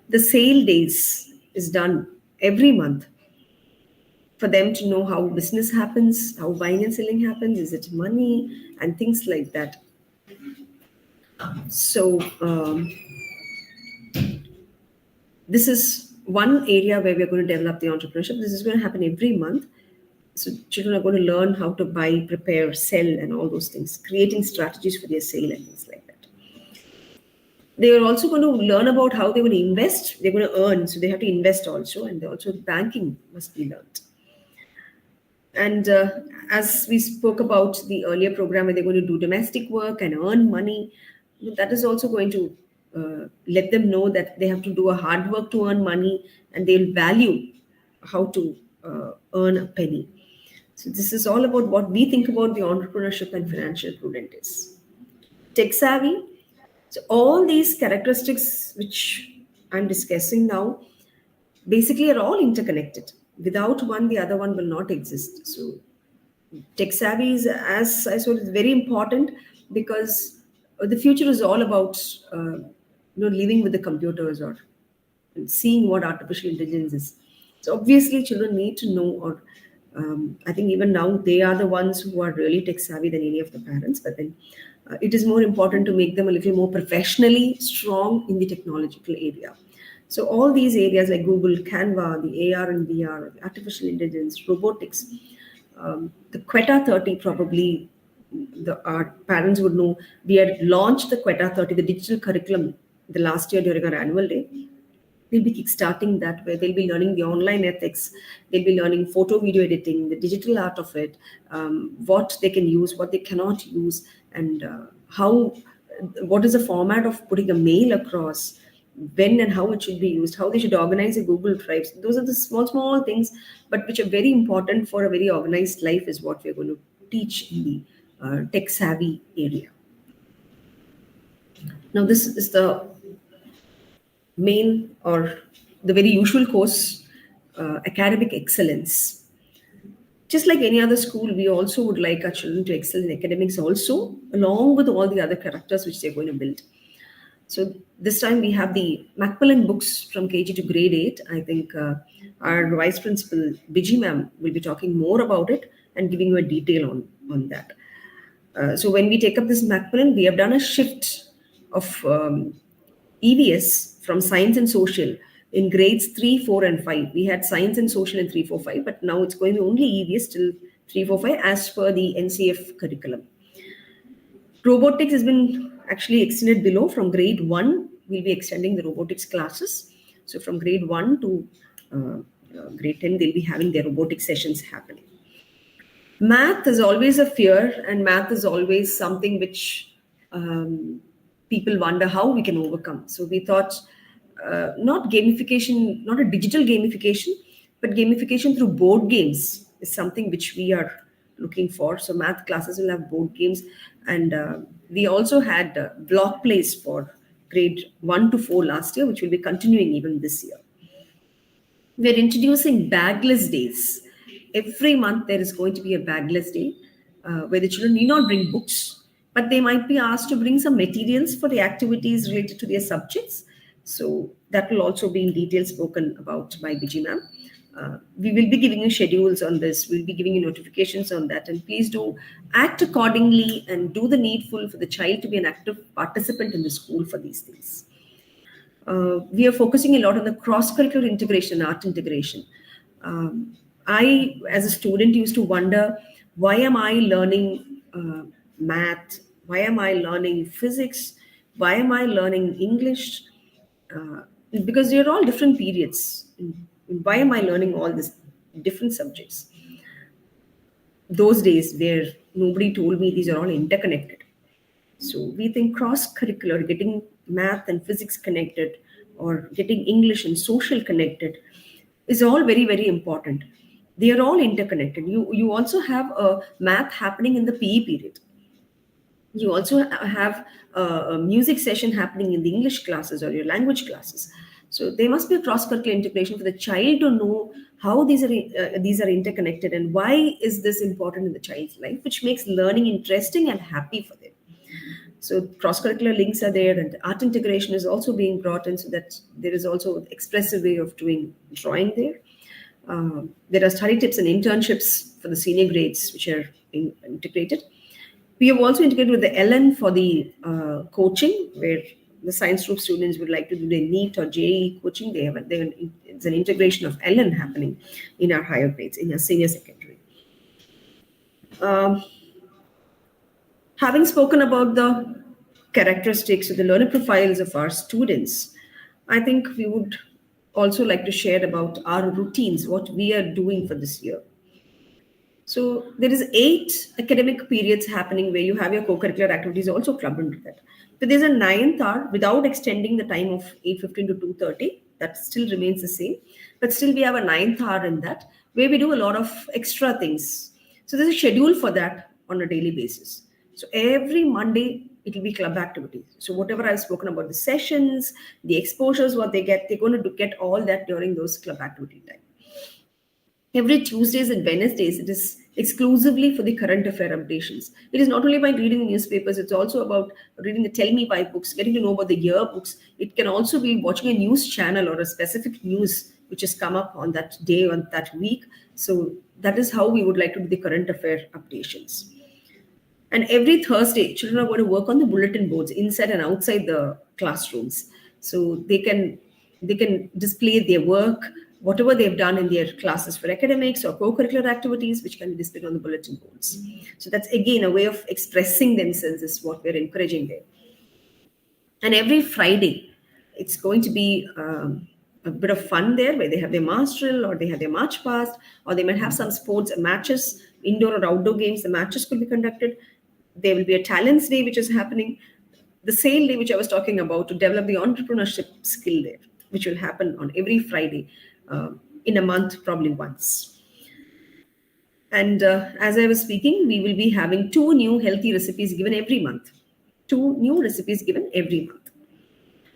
S4: The sale days is done every month for them to know how business happens, how buying and selling happens, is it money, and things like that. So this is one area where we're going to develop the entrepreneurship. This is going to happen every month. So children are going to learn how to buy, prepare, sell, and all those things, creating strategies for their sale and things like that. They are also going to learn about how they're going to invest. They're going to earn, so they have to invest also, and also banking must be learned. And as we spoke about the earlier program, where they're going to do domestic work and earn money, that is also going to let them know that they have to do a hard work to earn money, and they'll value how to earn a penny. So this is all about what we think about the entrepreneurship and financial prudence is. Tech savvy. So all these characteristics which I'm discussing now basically are all interconnected. Without one, the other one will not exist. So tech savvy is, as I said, is very important, because the future is all about living with the computers or seeing what artificial intelligence is. So obviously, children need to know, or I think even now they are the ones who are really tech savvy than any of the parents. But then it is more important to make them a little more professionally strong in the technological area. So all these areas like Google, Canva, the AR and VR, artificial intelligence, robotics, the Quetta 30 probably our parents would know. We had launched the Quetta 30, the digital curriculum, the last year during our annual day. We'll be kickstarting that, where they'll be learning the online ethics, they'll be learning photo video editing, the digital art of it, what they can use, what they cannot use, and what is the format of putting a mail across, when and how it should be used, how they should organize a Google Drive. Those are the small things, but which are very important for a very organized life, is what we're going to teach in the tech savvy area. Now, this is the main or the very usual course, academic excellence. Just like any other school, we also would like our children to excel in academics also, along with all the other characters which they're going to build. So this time we have the Macmillan books from KG to grade 8. I think our Vice Principal, Biji ma'am, will be talking more about it and giving you a detail on that. So when we take up this Macmillan, we have done a shift of EVS from science and social in grades 3, 4, and 5. We had science and social in 3, 4, 5, but now it's going to be only EVS till 3, 4, 5 as per the NCF curriculum. Robotics has been actually extended below. From grade 1, we'll be extending the robotics classes. So from grade 1 to grade 10, they'll be having their robotics sessions happening. Math is always a fear, and math is always something which people wonder how we can overcome. So we thought not gamification, not a digital gamification, but gamification through board games is something which we are looking for. So math classes will have board games, and we also had block plays for grade 1 to 4 last year, which will be continuing even this year. We're introducing bagless days. Every month there is going to be a bagless day where the children need not bring books, but they might be asked to bring some materials for the activities related to their subjects. So that will also be in detail spoken about by Biji ma'am. We will be giving you schedules on this. We'll be giving you notifications on that. And please do act accordingly and do the needful for the child to be an active participant in the school for these things. We are focusing a lot on the cross-curricular integration, art integration. I, as a student, used to wonder, why am I learning math? Why am I learning physics? Why am I learning English? Because they're all different periods. Why am I learning all these different subjects? Those days where nobody told me these are all interconnected. So we think cross-curricular, getting math and physics connected, or getting English and social connected, is all very, very important. They are all interconnected. You also have a math happening in the PE period. You also have a music session happening in the English classes or your language classes. So there must be a cross-curricular integration for the child to know how these are interconnected and why is this important in the child's life, which makes learning interesting and happy for them. So cross-curricular links are there, and art integration is also being brought in, so that there is also an expressive way of doing drawing there. There are study tips and internships for the senior grades, which are integrated. We have also integrated with the LN for the coaching, where the science group students would like to do their NEET or JEE coaching. They have There's an integration of LN happening in our higher grades, in our senior secondary. Um, Having spoken about the characteristics or the learner profiles of our students, I think we would also like to share about our routines, what we are doing for this year. So there is 8 academic periods happening where you have your co-curricular activities also clubbed into that. So there's a 9th hour without extending the time of 8:15 to 2:30. That still remains the same. But still we have a 9th hour in that where we do a lot of extra things. So there's a schedule for that on a daily basis. So every Monday it will be club activities. So whatever I've spoken about, the sessions, the exposures, what they get, they're going to get all that during those club activity time. Every Tuesdays and Wednesdays, it is exclusively for the current affair updations. It is not only by reading the newspapers, it's also about reading the Tell Me Why books, getting to know about the yearbooks. It can also be watching a news channel or a specific news which has come up on that day or that week. So that is how we would like to do the current affair updations. And every Thursday, children are going to work on the bulletin boards inside and outside the classrooms. So they can display their work, whatever they've done in their classes for academics or co-curricular activities, which can be displayed on the bulletin boards. So that's again a way of expressing themselves is what we're encouraging there. And every Friday, it's going to be a bit of fun there where they have their march drill or they have their march past, or they might have some sports matches, indoor or outdoor games. The matches could be conducted. There will be a talents day, which is happening. The sale day, which I was talking about, to develop the entrepreneurship skill there, which will happen on every Friday in a month, probably once. And as I was speaking, we will be having 2 new healthy recipes given every month. 2 new recipes given every month.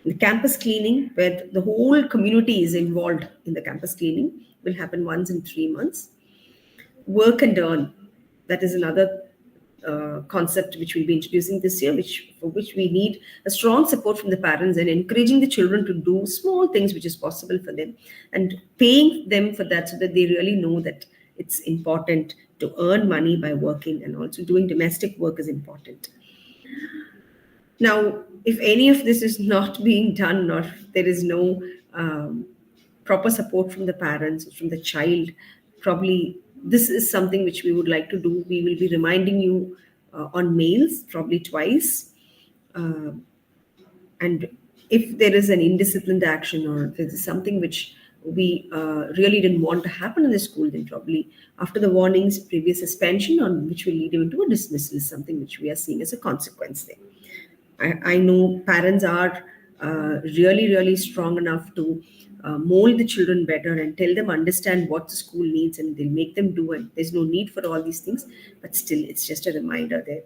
S4: The campus cleaning, where the whole community is involved in the campus cleaning, will happen once in 3 months. Work and earn, that is another concept which we'll be introducing this year, for which we need a strong support from the parents and encouraging the children to do small things which is possible for them and paying them for that so that they really know that it's important to earn money by working, and also doing domestic work is important. Now, if any of this is not being done or there is no proper support from the parents, from the child, probably this is something which we would like to do. We will be reminding you on mails, probably twice. And if there is an indisciplined action or if there is something which we really didn't want to happen in the school, then probably after the warnings, previous suspension, on which will lead you into a dismissal, is something which we are seeing as a consequence there. I know parents are really, really strong enough to mold the children better and tell them understand what the school needs, and they'll make them do, and there's no need for all these things, but still it's just a reminder there.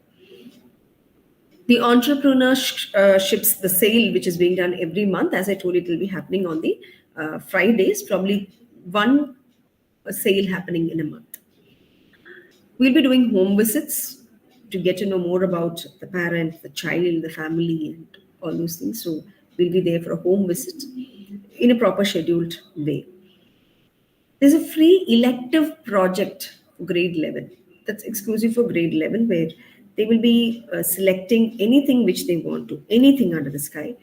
S4: The entrepreneurships, the sale which is being done every month, as I told you, it will be happening on the Fridays, probably one sale happening in a month. We'll be doing home visits to get to know more about the parent, the child, the family, and all those things. So we'll be there for a home visit in a proper scheduled way. There's a free elective project for grade 11 that's exclusive for grade 11, where they will be selecting anything which they want to, anything under the sky,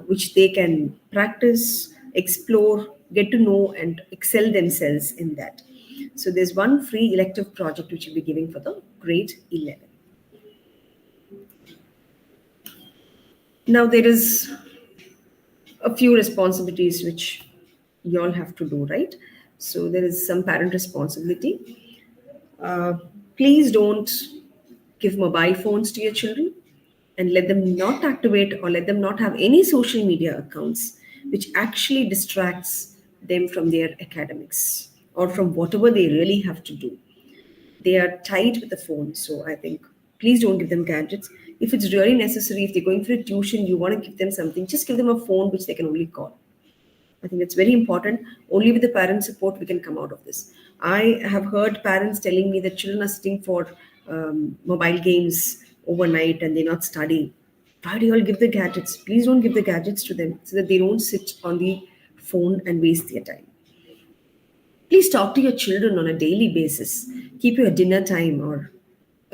S4: which they can practice, explore, get to know, and excel themselves in that. So there's one free elective project which we'll be giving for the grade 11. Now there is a few responsibilities which you all have to do, right? So there is some parent responsibility. Please don't give mobile phones to your children and let them not activate or let them not have any social media accounts which actually distracts them from their academics or from whatever they really have to do. They are tied with the phone. So I think please don't give them gadgets. If it's really necessary, if they're going for a tuition, you want to give them something, just give them a phone which they can only call. I think it's very important. Only with the parent support we can come out of this. I have heard parents telling me that children are sitting for mobile games overnight and they're not studying. Why do you all give the gadgets? Please don't give the gadgets to them so that they don't sit on the phone and waste their time. Please talk to your children on a daily basis. Keep your dinner time or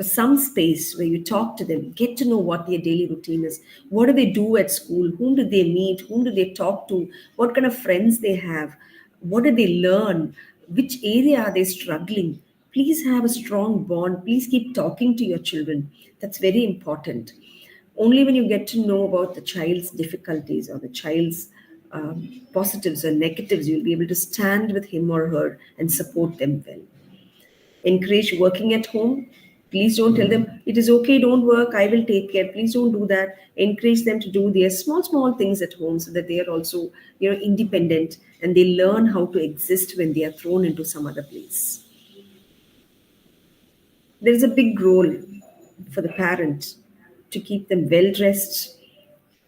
S4: some space where you talk to them, get to know what their daily routine is. What do they do at school? Whom do they meet? Whom do they talk to? What kind of friends they have? What do they learn? Which area are they struggling? Please have a strong bond. Please keep talking to your children. That's very important. Only when you get to know about the child's difficulties or the child's positives or negatives, you'll be able to stand with him or her and support them well. Encourage working at home. Please don't tell them it is okay, don't work, I will take care. Please don't do that. Encourage them to do their small things at home so that they are also independent and they learn how to exist when they are thrown into some other place. There is a big role for the parent to keep them well dressed,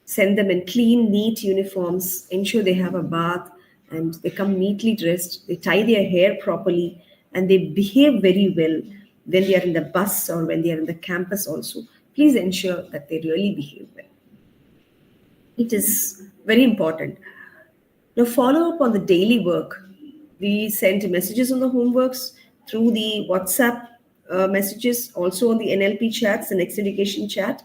S4: send them in clean, neat uniforms, ensure they have a bath and they come neatly dressed, they tie their hair properly, and they behave very well when they are in the bus or when they are in the campus also. Please ensure that they really behave well. It is very important. Now, follow up on the daily work. We send messages on the homeworks through the WhatsApp messages, also on the NLP chats, the Next Education chat.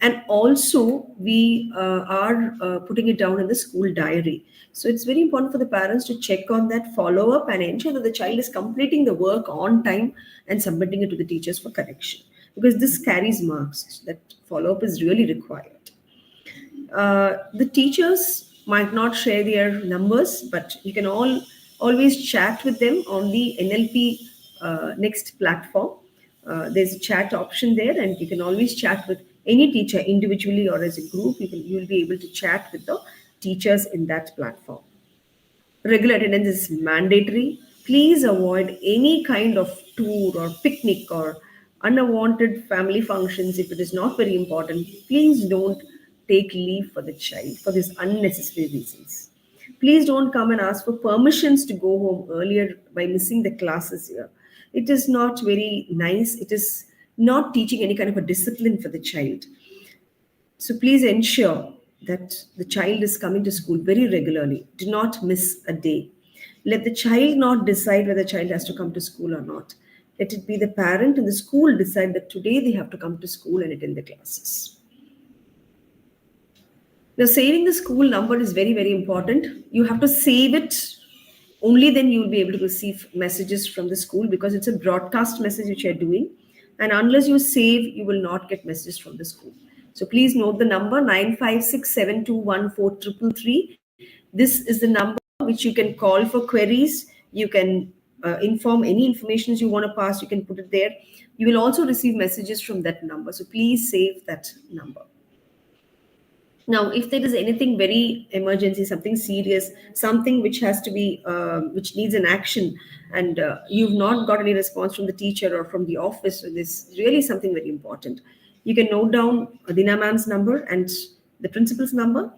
S4: And also, we are putting it down in the school diary. So it's very important for the parents to check on that, follow up, and ensure that the child is completing the work on time and submitting it to the teachers for correction. Because this carries marks. That follow up is really required. The teachers might not share their numbers, but you can always chat with them on the NLP Next platform. There's a chat option there, and you can always chat with any teacher individually or as a group. You'll be able to chat with the teachers in that platform. Regular attendance is mandatory. Please avoid any kind of tour or picnic or unwanted family functions if it is not very important. Please don't take leave for the child for these unnecessary reasons. Please don't come and ask for permissions to go home earlier by missing the classes here. It is not very nice. It is not teaching any kind of a discipline for the child. So please ensure that the child is coming to school very regularly. Do not miss a day. Let the child not decide whether the child has to come to school or not. Let it be the parent and the school decide that today they have to come to school and attend the classes. Now, saving the school number is very, very important. You have to save it. Only then you will be able to receive messages from the school because it's a broadcast message which you're doing. And unless you save, you will not get messages from the school. So please note the number 956721433. This is the number which you can call for queries. You can inform any information you want to pass. You can put it there. You will also receive messages from that number. So please save that number. Now, if there is anything very emergency, something serious, something which has to be, which needs an action, and you've not got any response from the teacher or from the office, so this is really something very important. You can note down Adina ma'am's number and the principal's number.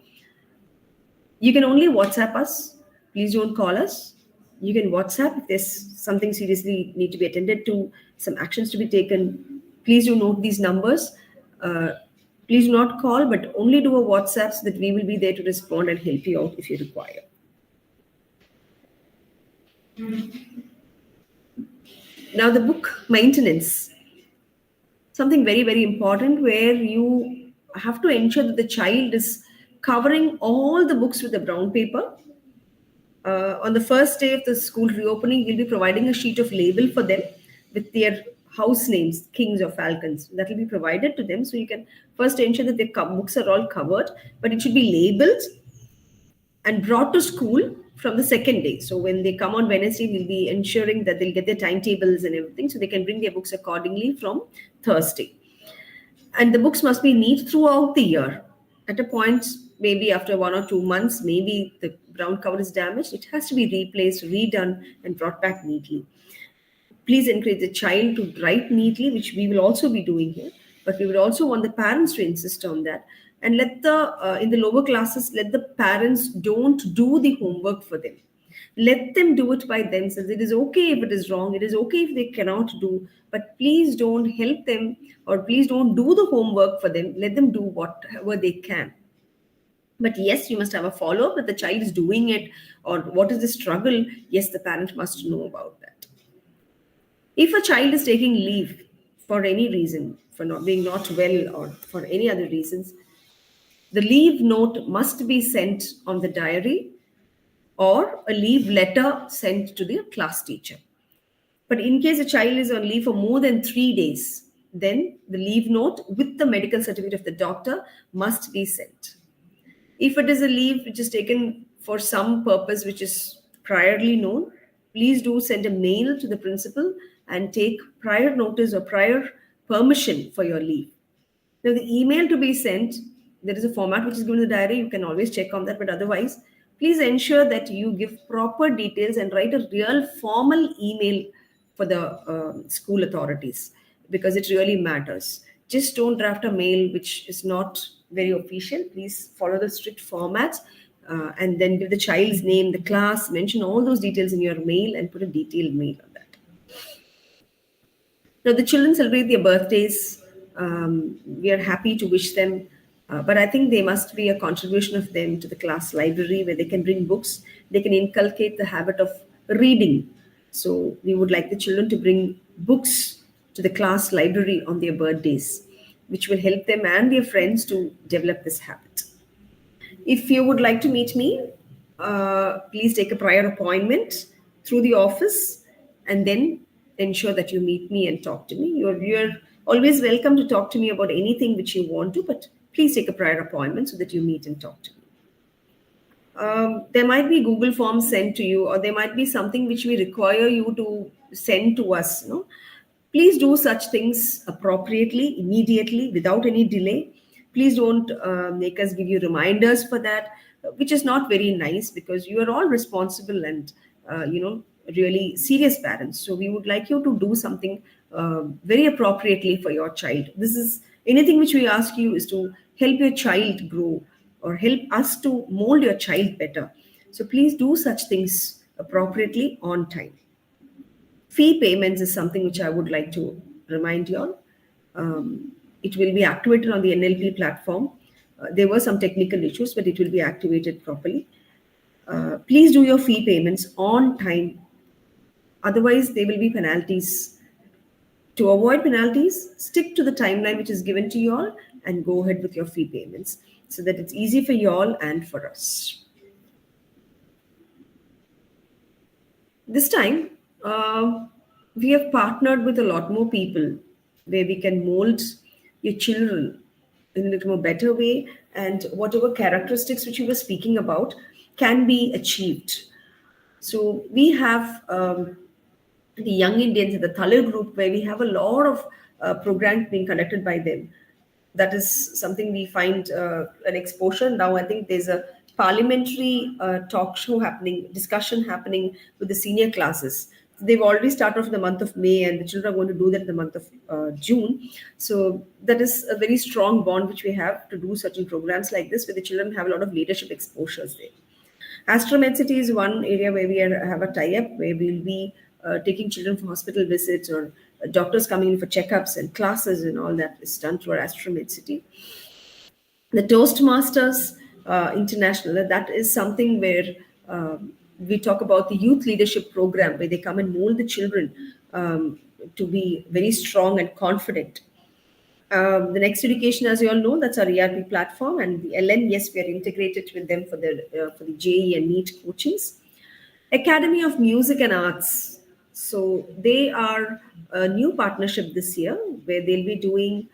S4: You can only WhatsApp us. Please don't call us. You can WhatsApp if there's something seriously need to be attended to, some actions to be taken. Please do note these numbers. Please do not call, but only do a WhatsApp so that we will be there to respond and help you out if you require. Now, the book maintenance. Something very, very important where you have to ensure that the child is covering all the books with a brown paper. On the first day of the school reopening, you'll be providing a sheet of label for them with their house names, kings or falcons. That will be provided to them. So you can first ensure that their books are all covered, but it should be labeled and brought to school from the second day. So when they come on Wednesday, we'll be ensuring that they'll get their timetables and everything so they can bring their books accordingly from Thursday. And the books must be neat throughout the year. At a point, maybe after 1 or 2 months, maybe the brown cover is damaged. It has to be replaced, redone, and brought back neatly. Please encourage the child to write neatly, which we will also be doing here. But we would also want the parents to insist on that. And let in the lower classes, let the parents don't do the homework for them. Let them do it by themselves. It is okay if it is wrong. It is okay if they cannot do. But please don't help them or please don't do the homework for them. Let them do whatever they can. But yes, you must have a follow-up that the child is doing it or what is the struggle. Yes, the parent must know about that. If a child is taking leave for any reason, for not being not well or for any other reasons, the leave note must be sent on the diary or a leave letter sent to the class teacher. But in case a child is on leave for more than 3 days, then the leave note with the medical certificate of the doctor must be sent. If it is a leave which is taken for some purpose which is priorly known, please do send a mail to the principal and take prior notice or prior permission for your leave. Now, the email to be sent, there is a format which is given in the diary. You can always check on that, but otherwise, please ensure that you give proper details and write a real formal email for the school authorities because it really matters. Just don't draft a mail which is not very official. Please follow the strict formats and then give the child's name, the class, mention all those details in your mail and put a detailed mail on that. Now, the children celebrate their birthdays. We are happy to wish them, but I think there must be a contribution of them to the class library where they can bring books. They can inculcate the habit of reading. So we would like the children to bring books to the class library on their birthdays, which will help them and their friends to develop this habit. If you would like to meet me, please take a prior appointment through the office and then ensure that you meet me and talk to me. You're always welcome to talk to me about anything which you want to, but please take a prior appointment so that you meet and talk to me. There might be Google Forms sent to you, or there might be something which we require you to send to us. Please do such things appropriately, immediately, without any delay. Please don't make us give you reminders for that, which is not very nice because you are all responsible and, really serious parents. So we would like you to do something very appropriately for your child. This is anything which we ask you is to help your child grow or help us to mold your child better. So please do such things appropriately on time. Fee payments is something which I would like to remind you all. It will be activated on the NLP platform. There were some technical issues, but it will be activated properly. Please do your fee payments on time. Otherwise, there will be penalties. To avoid penalties, stick to the timeline which is given to you all and go ahead with your fee payments so that it's easy for you all and for us. This time, we have partnered with a lot more people where we can mold your children in a little more better way, and whatever characteristics which you were speaking about can be achieved. So we have the Young Indians in the Thaler group where we have a lot of programs being conducted by them. That is something we find an exposure. Now I think there's a parliamentary talk show happening, discussion happening with the senior classes. They've already started off in the month of May, and the children are going to do that in the month of June. So that is a very strong bond which we have to do certain programs like this, where the children have a lot of leadership exposures there. Astromedcity is one area where we have a tie-up where we'll be taking children for hospital visits or doctors coming in for checkups and classes, and all that is done through our Astromedcity. The Toastmasters International, that is something where we talk about the youth leadership program where they come and mold the children to be very strong and confident. The Next Education, as you all know, that's our ERP platform, and the LN, yes, we are integrated with them for the JEE and NEET coachings. Academy of Music and Arts. So they are a new partnership this year where they'll be doing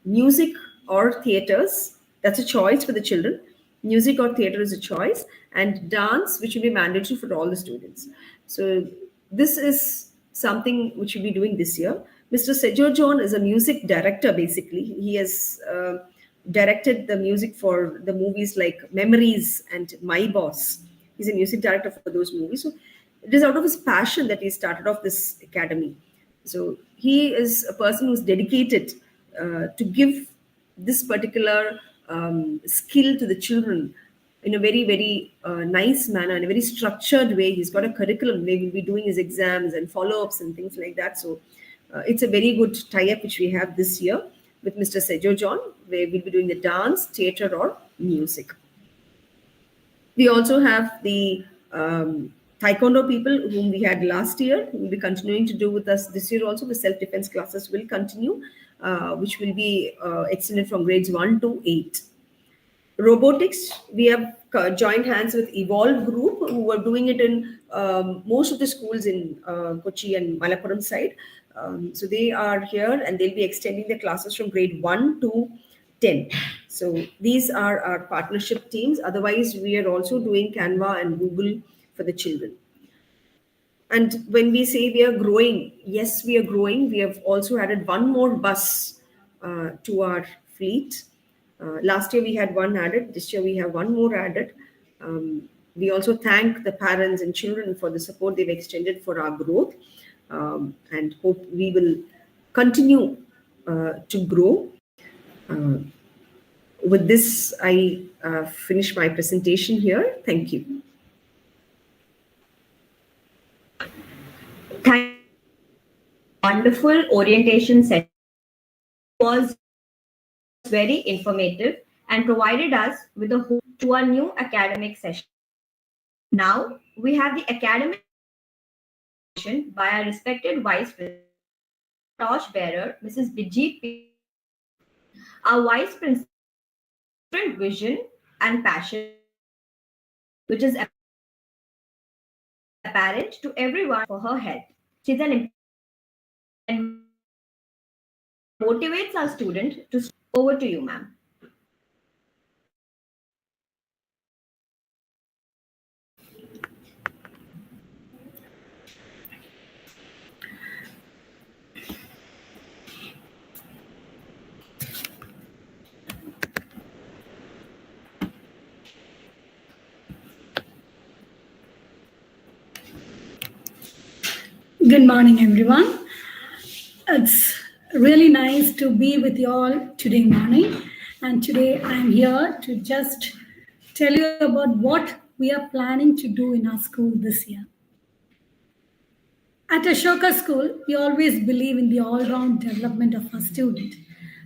S4: music or theaters. That's a choice for the children. Music or theater is a choice, and dance, which will be mandatory for all the students. So this is something which we'll be doing this year. Mr. Sejo John is a music director, basically. He has directed the music for the movies like Memories and My Boss. He's a music director for those movies. So it is out of his passion that he started off this academy. So he is a person who's dedicated to give this particular skill to the children in a very, very nice manner, in a very structured way. He's got a curriculum. They will be doing his exams and follow-ups and things like that. So it's a very good tie-up which we have this year with Mr. Sejo John, where we'll be doing the dance, theatre or music. We also have the taekwondo people whom we had last year will be continuing to do with us this year also. The self-defense classes will continue, which will be extended from grades 1 to 8. Robotics, we have joined hands with Evolve Group, who were doing it in most of the schools in Kochi and Malappuram side. So they are here and they'll be extending the classes from grade 1 to 10. So these are our partnership teams. Otherwise, we are also doing Canva and Google for the children. And when we say we are growing, yes, we are growing. We have also added one more bus to our fleet. Last year we had one added. This year we have one more added. We also thank the parents and children for the support they've extended for our growth, and hope we will continue to grow. With this, I finish my presentation here. Thank you.
S1: Thank wonderful orientation session was very informative and provided us with a hook to our new academic session. Now we have the academic session by our respected Vice President, torch bearer, Mrs. Bijit P. Our Vice Principal, different vision and passion, which is apparent to everyone for her health. She's an and motivates our student to. Over to you, ma'am.
S5: Good morning, everyone. It's really nice to be with you all today morning. And today I'm here to just tell you about what we are planning to do in our school this year. At Ashoka School, we always believe in the all-round development of our student.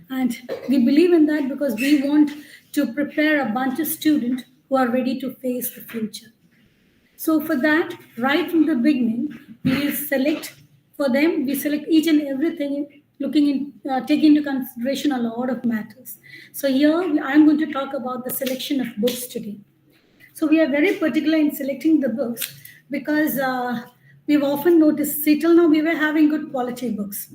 S5: And we believe in that because we want to prepare a bunch of students who are ready to face the future. So for that, right from the beginning, we select each and everything, taking into consideration a lot of matters. So here, I'm going to talk about the selection of books today. So we are very particular in selecting the books because we've often noticed, see, till now we were having good quality books,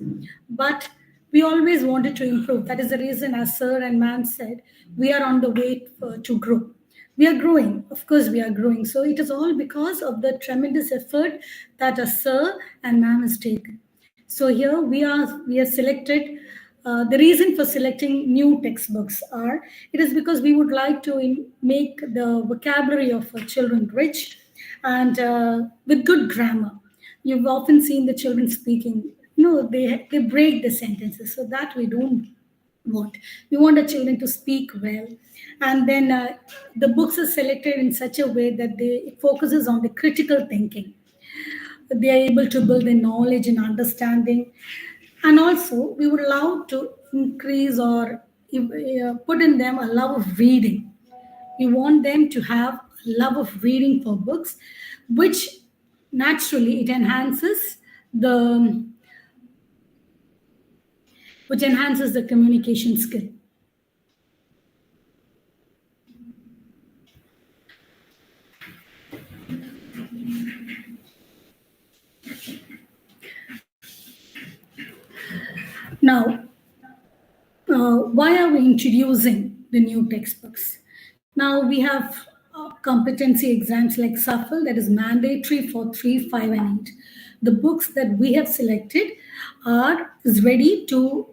S5: but we always wanted to improve. That is the reason, as Sir and Ma'am said, we are on the way to grow. We are growing. Of course, we are growing. So it is all because of the tremendous effort that a Sir and Ma'am has taken. So here we are selected. The reason for selecting new textbooks it is because we would like to make the vocabulary of our children rich and with good grammar. You've often seen the children speaking. They break the sentences. So that we don't want. We want our children to speak well. And then the books are selected in such a way that it focuses on the critical thinking. They are able to build their knowledge and understanding. And also, we would love to increase or put in them a love of reading. We want them to have a love of reading for books, which naturally it enhances the communication skill. Now, why are we introducing the new textbooks? Now we have competency exams like SAFL that is mandatory for 3, 5, and 8. The books that we have selected is ready to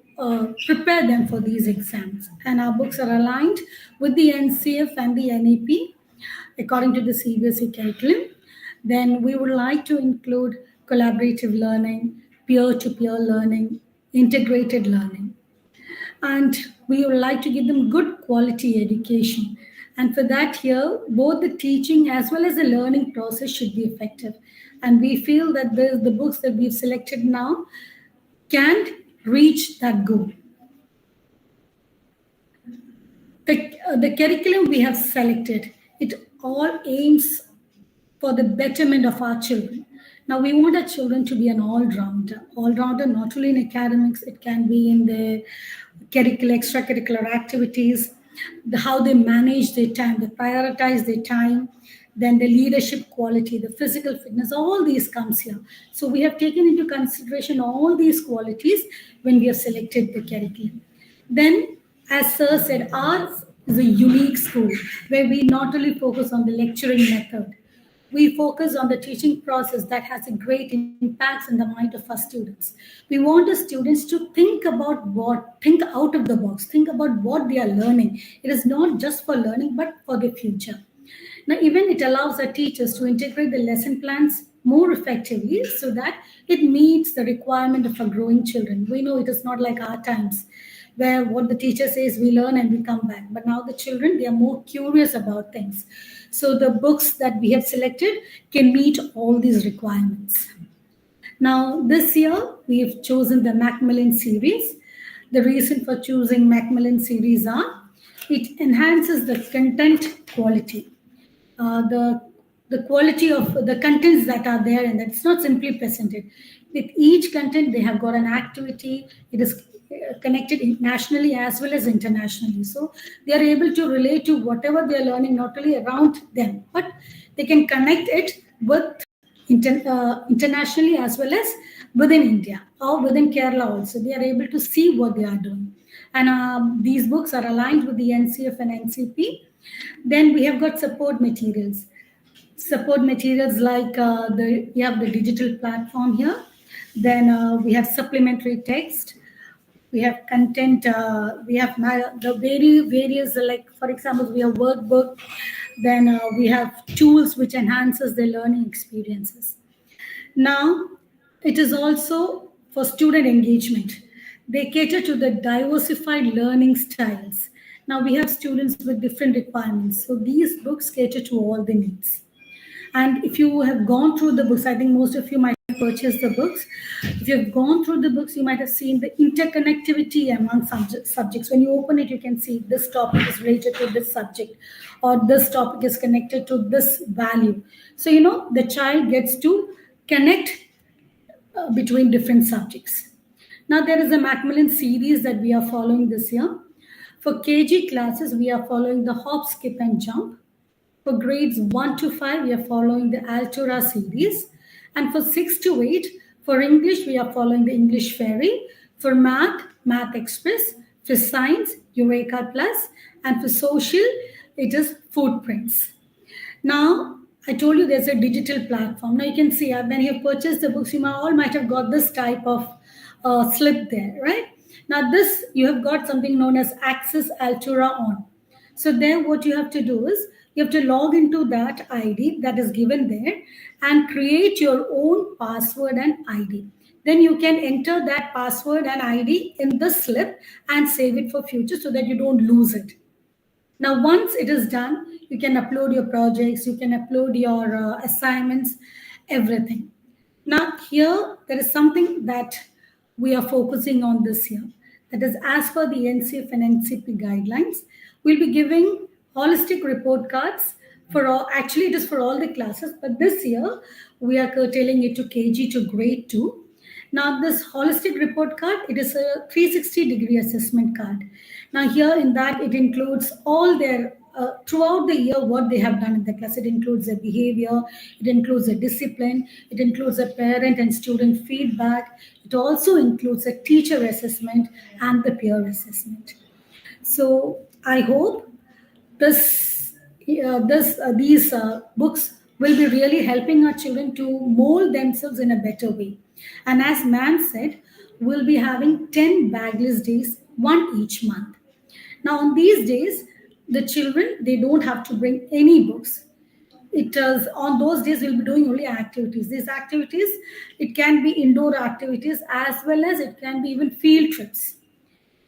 S5: prepare them for these exams, and our books are aligned with the NCF and the NEP according to the CBSE curriculum. Then we would like to include collaborative learning, peer-to-peer learning, integrated learning. And we would like to give them good quality education. And for that here, both the teaching as well as the learning process should be effective. And we feel that the books that we've selected now can reach that goal. The curriculum we have selected, it all aims for the betterment of our children. Now, we want our children to be an all-rounder not only in academics, it can be in the extracurricular activities, how they manage their time, they prioritize their time, then the leadership quality, the physical fitness, all these comes here. So we have taken into consideration all these qualities when we have selected the curriculum. Then, as Sir said, ours is a unique school where we not only focus on the lecturing method, we focus on the teaching process that has a great impact in the mind of our students. We want the students to think out of the box, think about what they are learning. It is not just for learning, but for the future. Now, even it allows our teachers to integrate the lesson plans more effectively so that it meets the requirement of our growing children. We know it is not like our times where what the teacher says we learn and we come back. But now the children, they are more curious about things. So the books that we have selected can meet all these requirements. Now, this year, we've chosen the Macmillan series. The reason for choosing Macmillan series are it enhances the content quality. The quality of the contents that are there, and that's not simply presented. With each content, they have got an activity. It is connected nationally as well as internationally. So they are able to relate to whatever they are learning, not only around them, but they can connect it with internationally as well as within India or within Kerala also. They are able to see what they are doing. And these books are aligned with the NCF and NCP. Then we have got support materials. Support materials like we have the digital platform here. Then we have supplementary text. We have content. We have the various, like for example, we have workbook. Then we have tools which enhances the learning experiences. Now, it is also for student engagement. They cater to the diversified learning styles. Now, we have students with different requirements. So these books cater to all the needs. And if you have gone through the books, I think most of you might have purchased the books. If you have gone through the books, you might have seen the interconnectivity among subjects. When you open it, you can see this topic is related to this subject, or this topic is connected to this value. So, the child gets to connect between different subjects. Now, there is a Macmillan series that we are following this year. For KG classes, we are following the Hop, Skip, and Jump. For grades 1 to 5, we are following the Altura series. And for 6 to 8, for English, we are following the English Fairy. For math, Math Express. For science, Eureka Plus. And for social, it is Footprints. Now, I told you there's a digital platform. Now, you can see when you have purchased the books, you all might have got this type of slip there, right? Now, this, you have got something known as Access Altura On. So there, what you have to do is, you have to log into that ID that is given there and create your own password and ID. Then you can enter that password and ID in the slip and save it for future so that you don't lose it. Now, once it is done, you can upload your projects, you can upload your assignments, everything. Now, here, there is something that we are focusing on this year. That is, as per the NCF and NCP guidelines, we'll be giving holistic report cards for all. Actually, it is for all the classes, but this year we are curtailing it to KG to grade 2. Now, this holistic report card, it is a 360-degree assessment card. Now, here in that, it includes all their throughout the year what they have done in the class. It includes their behavior, it includes the discipline, it includes the parent and student feedback. It also includes a teacher assessment and the peer assessment. So I hope these books will be really helping our children to mold themselves in a better way. And as Man said, we'll be having 10 bagless days, one each month. Now, on these days, the children, they don't have to bring any books. It is on those days we'll be doing only activities. These activities, it can be indoor activities as well as it can be even field trips.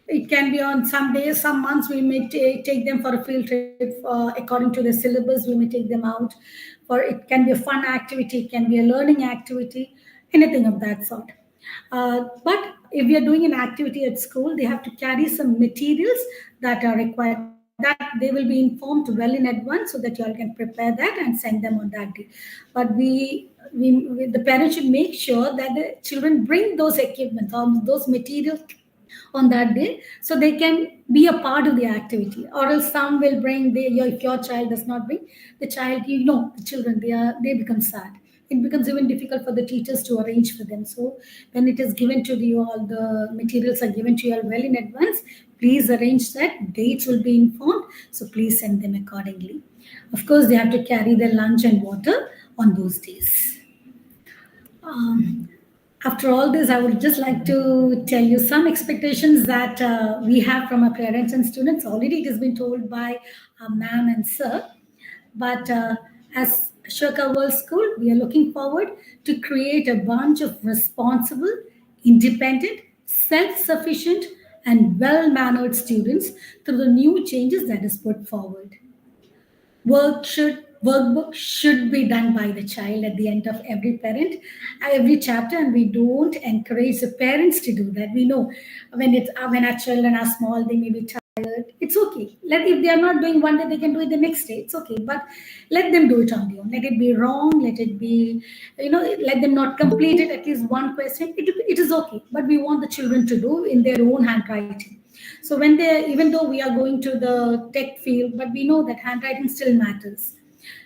S5: It can be on some days, some months we may take them for a field trip according to the syllabus. We may take them out. For it can be a fun activity, it can be a learning activity, anything of that sort. But if we are doing an activity at school, they have to carry some materials that are required that they will be informed well in advance so that you all can prepare that and send them on that day. But the parents should make sure that the children bring those equipment or those materials on that day so they can be a part of the activity, or else some will bring if your child does not bring the child, the children, they become sad. It becomes even difficult for the teachers to arrange for them. So when it is given to you, all the materials are given to you all well in advance, please arrange that. Dates will be informed, so please send them accordingly. Of course, they have to carry their lunch and water on those days. After all this, I would just like to tell you some expectations that we have from our parents and students. Already it has been told by ma'am and sir. But as Ashoka World School, we are looking forward to create a bunch of responsible, independent, self-sufficient, and well-mannered students through the new changes that is put forward. Workbook should be done by the child at the end of every chapter, and we don't encourage the parents to do that. We know when our children are small, they may be tired. It's okay. If they are not doing one day, they can do it the next day. It's okay, but let them do it on their own. Let it be wrong. Let it be, let them not complete it. At least one question. It is okay, but we want the children to do in their own handwriting. So even though we are going to the tech field, but we know that handwriting still matters.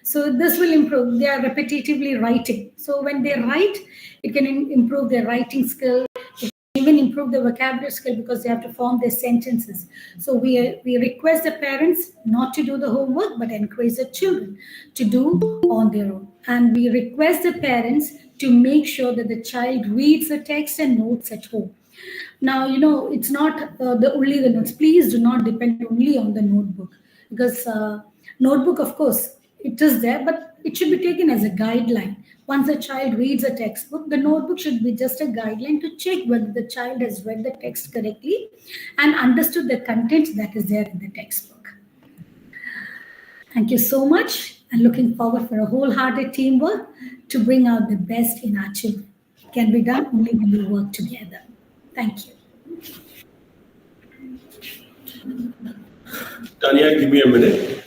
S5: So this will improve. They are repetitively writing. So when they write, it can improve their writing skill. It can even improve their vocabulary skill because they have to form their sentences. So we request the parents not to do the homework, but encourage the children to do on their own. And we request the parents to make sure that the child reads the text and notes at home. Now, it's not only the notes. Please do not depend only on the notebook, because notebook, of course, it is there, but it should be taken as a guideline. Once a child reads a textbook, the notebook should be just a guideline to check whether the child has read the text correctly and understood the content that is there in the textbook. Thank you so much, and looking forward for a wholehearted teamwork to bring out the best in our children. It can be done only when we work together. Thank you.
S3: Tanya, give me a minute.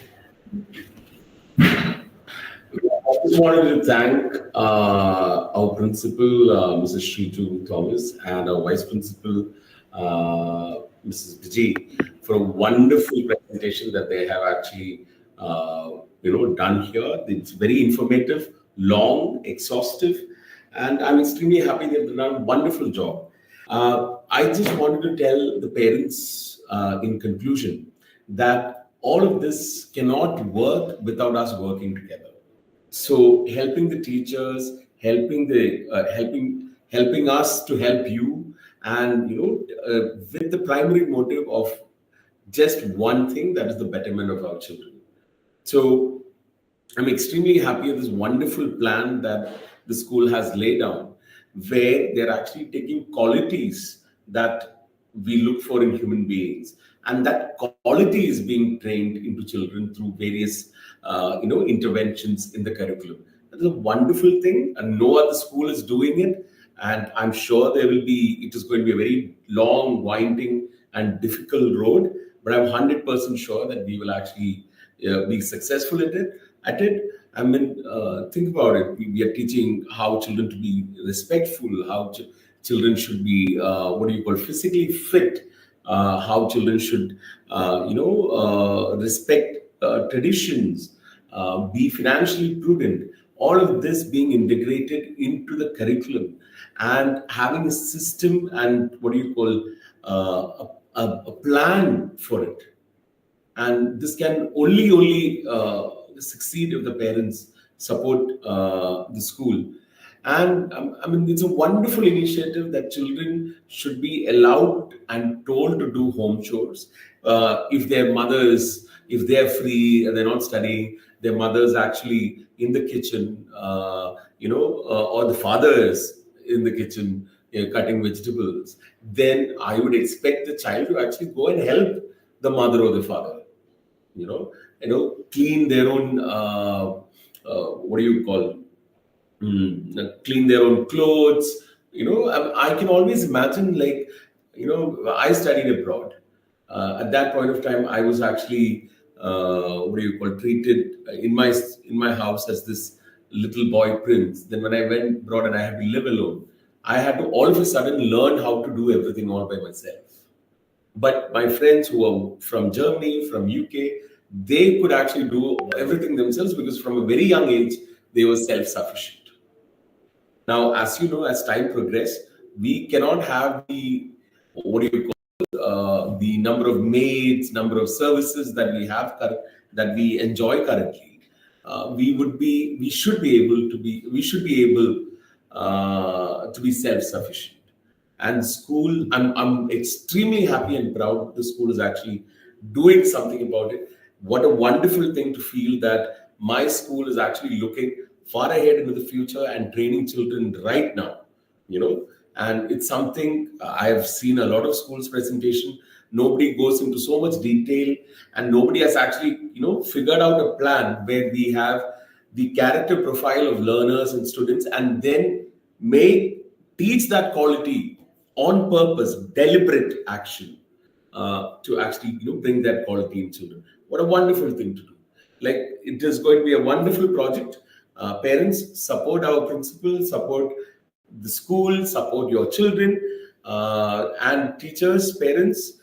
S3: I just wanted to thank our principal, Mrs. Shritu Thomas, and our vice principal, Mrs. Vijay, for a wonderful presentation that they have actually, done here. It's very informative, long, exhaustive, and I'm extremely happy they've done a wonderful job. I just wanted to tell the parents in conclusion that all of this cannot work without us working together. So helping the teachers, helping us to help you, and with the primary motive of just one thing, that is the betterment of our children. So I'm extremely happy with this wonderful plan that the school has laid down, where they're actually taking qualities that we look for in human beings, and that quality is being trained into children through various interventions in the curriculum. That is a wonderful thing, and no other school is doing it. And I'm sure it is going to be a very long, winding, and difficult road, but I'm 100% sure that we will actually be successful at it. I mean, think about it. We are teaching how children to be respectful, how children should be, physically fit, how children should, respect traditions, be financially prudent. All of this being integrated into the curriculum and having a system and a plan for it. And this can only succeed if the parents support the school. And it's a wonderful initiative that children should be allowed and told to do home chores. If they're free and they're not studying, their mother's actually in the kitchen, or the father's in the kitchen cutting vegetables, then I would expect the child to actually go and help the mother or the father. Clean their own, clean their own clothes. I can always imagine, I studied abroad. At that point of time, I was actually what do you call treated in my house as this little boy prince. Then when I went abroad and I had to live alone, I had to all of a sudden learn how to do everything all by myself. But my friends who were from Germany, from UK, they could actually do everything themselves because from a very young age they were self-sufficient. Now, as you know, as time progressed, we cannot have the what do you call the number of maids, number of services that we have that we enjoy currently. We should be able to be self-sufficient. And school, I'm extremely happy and proud the school is actually doing something about it. What a wonderful thing to feel that my school is actually looking far ahead into the future and training children right now, and it's something I have seen a lot of schools presentation. Nobody goes into so much detail, and nobody has actually, figured out a plan where we have the character profile of learners and students, and then may teach that quality on purpose, deliberate action to actually bring that quality in children. What a wonderful thing to do! Like, it is going to be a wonderful project. Parents, support our principal, support the school, support your children, and teachers, parents,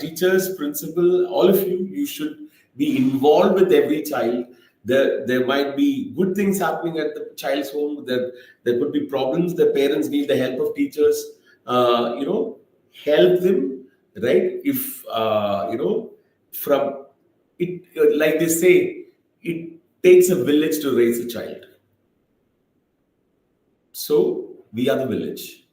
S3: teachers, principal, all of you. You should be involved with every child. There might be good things happening at the child's home. There could be problems. The parents need the help of teachers. Help them, right? If from it, like they say, it takes a village to raise a child. So we are the village,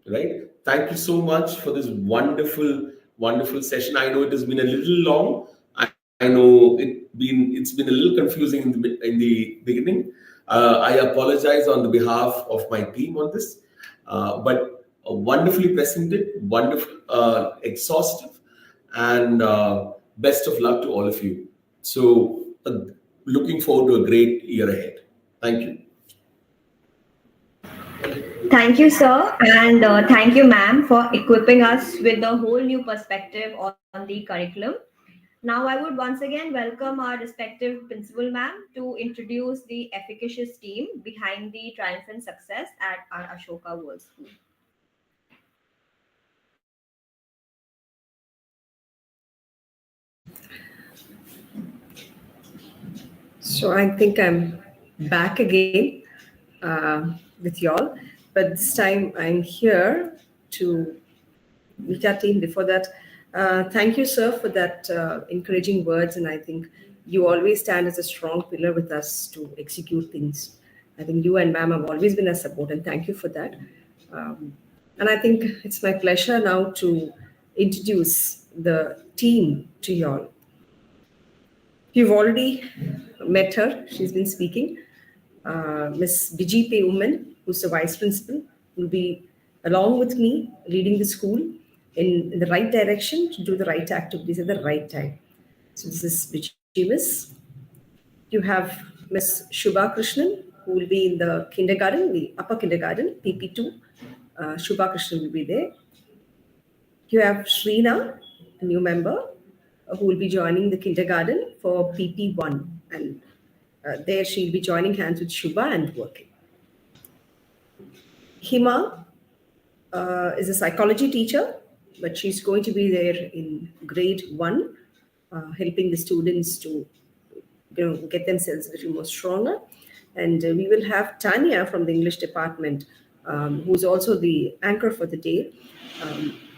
S3: right? Thank you so much for this wonderful, wonderful session. I know it has been a little long. I know it's been a little confusing in the beginning. I apologize on the behalf of my team on this, but wonderfully presented, wonderful, exhaustive, and best of luck to all of you. So looking forward to a great year ahead. Thank you.
S1: Thank you, sir, and thank you, ma'am, for equipping us with a whole new perspective on the curriculum. Now, I would once again welcome our respective principal, ma'am, to introduce the efficacious team behind the triumphant success at our Ashoka World School.
S4: So I think I'm back again with y'all, but this time I'm here to meet our team. Before that, thank you, sir, for that encouraging words, and I think you always stand as a strong pillar with us to execute things. I think you and ma'am have always been a support, and thank you for that. And I think it's my pleasure now to introduce the team to y'all. You've already met her. She's been speaking. Miss Bijipe Uman, who's the vice principal, will be along with me leading the school in the right direction to do the right activities at the right time. So this is Bijipe Miss. You have Miss Shubha Krishnan, who will be in the kindergarten, the upper kindergarten, PP2. Shubha Krishnan will be there. You have Shrina, a new member, who will be joining the kindergarten for PP1. And there she'll be joining hands with Shubha and working. Hima is a psychology teacher, but she's going to be there in grade 1, helping the students to get themselves a little more stronger. And we will have Tanya from the English department, who's also the anchor for the day.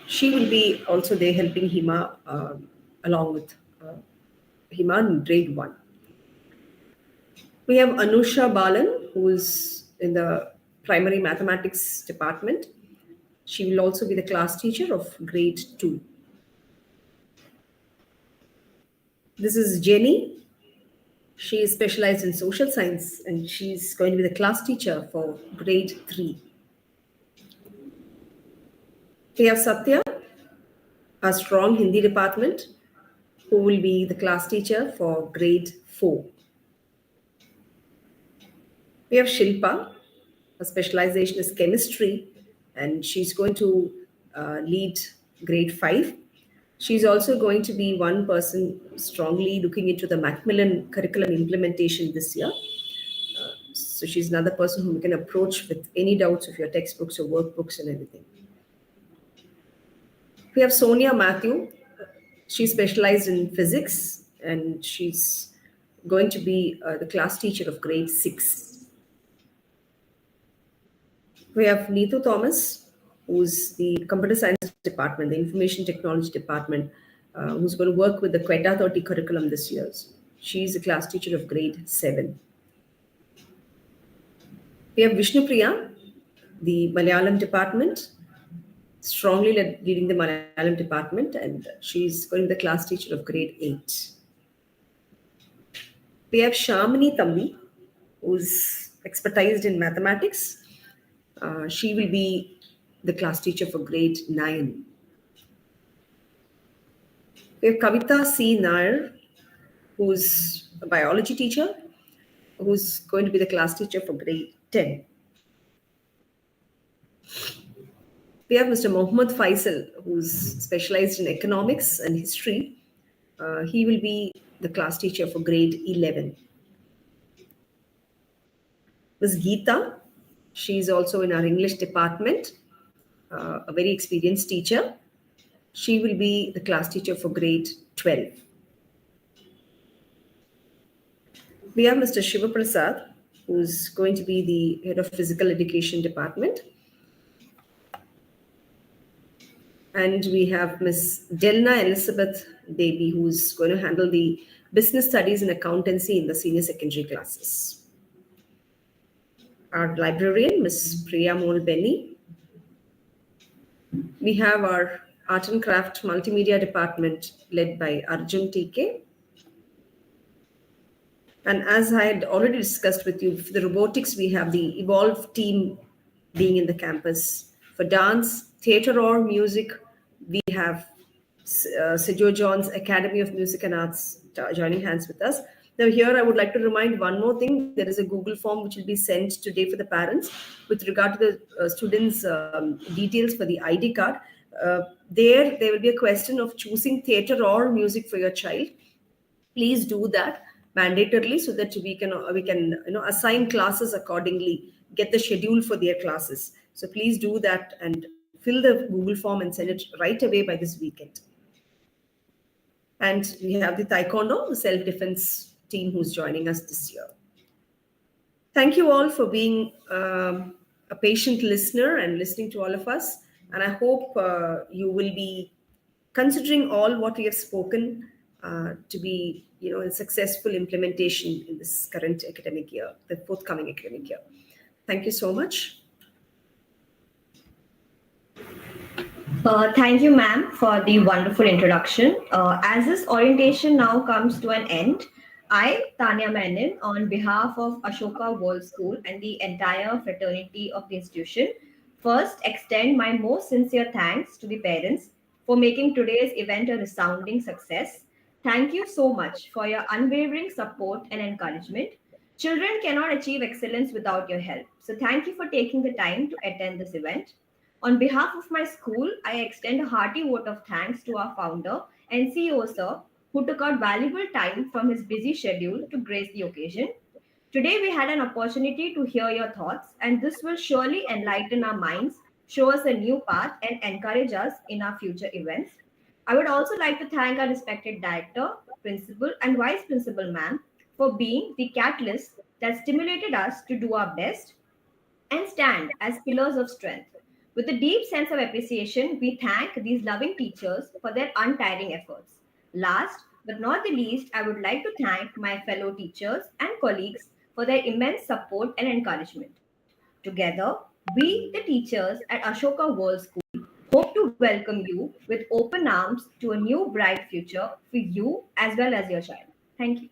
S4: She will be also there helping Hima along with Hima in grade 1. We have Anusha Balan, who is in the primary mathematics department. She will also be the class teacher of grade 2. This is Jenny. She is specialized in social science and she's going to be the class teacher for grade 3. We have Satya, a strong Hindi department, who will be the class teacher for grade 4. We have Shilpa. Her specialization is chemistry, and she's going to lead grade 5. She's also going to be one person strongly looking into the Macmillan curriculum implementation this year. So she's another person whom you can approach with any doubts of your textbooks or workbooks and everything. We have Sonia Matthew. She specialized in physics and she's going to be the class teacher of grade 6. We have Neetu Thomas, who's the computer science department, the information technology department, who's going to work with the Quetta 30 curriculum this year. She's a class teacher of grade 7. We have Vishnu Priya, the Malayalam department, strongly leading the Malayalam department, and she's going to be the class teacher of grade 8. We have Shamini Tambi, who's expertised in mathematics. She will be the class teacher for grade 9. We have Kavita C. Nair, who's a biology teacher, who's going to be the class teacher for grade 10. We have Mr. Mohammad Faisal, who's specialized in economics and history. He will be the class teacher for grade 11. Ms. Geeta, she's also in our English department, a very experienced teacher. She will be the class teacher for grade 12. We have Mr. Shiva Prasad, who's going to be the head of physical education department. And we have Ms. Delna Elizabeth Devi, who's going to handle the business studies and accountancy in the senior secondary classes. Our librarian, Ms. Priya Mol Benny. We have our art and craft multimedia department led by Arjun TK. And as I had already discussed with you, for the robotics, we have the Evolve team being in the campus. For dance, theatre or music, we have Sejo John's Academy of Music and Arts joining hands with us. Now here I would like to remind one more thing. There is a Google form which will be sent today for the parents with regard to the students' details for the ID card. There will be a question of choosing theatre or music for your child. Please do that mandatorily so that we can assign classes accordingly, get the schedule for their classes. So please do that and fill the Google form and send it right away by this weekend. And we have the Taekwondo, the self-defense team who's joining us this year. Thank you all for being a patient listener and listening to all of us. And I hope you will be considering all what we have spoken to be a successful implementation in this current academic year, the forthcoming academic year. Thank you so much.
S1: Thank you, ma'am, for the wonderful introduction. As this orientation now comes to an end, I, Tanya Menon, on behalf of Ashoka World School and the entire fraternity of the institution, first extend my most sincere thanks to the parents for making today's event a resounding success. Thank you so much for your unwavering support and encouragement. Children cannot achieve excellence without your help. So thank you for taking the time to attend this event. On behalf of my school, I extend a hearty vote of thanks to our founder and CEO, sir, who took out valuable time from his busy schedule to grace the occasion. Today, we had an opportunity to hear your thoughts, and this will surely enlighten our minds, show us a new path, and encourage us in our future events. I would also like to thank our respected director, principal, and vice principal, ma'am, for being the catalyst that stimulated us to do our best and stand as pillars of strength. With a deep sense of appreciation, we thank these loving teachers for their untiring efforts. Last but not the least, I would like to thank my fellow teachers and colleagues for their immense support and encouragement. Together, we, the teachers at Ashoka World School, hope to welcome you with open arms to a new bright future for you as well as your child. Thank you.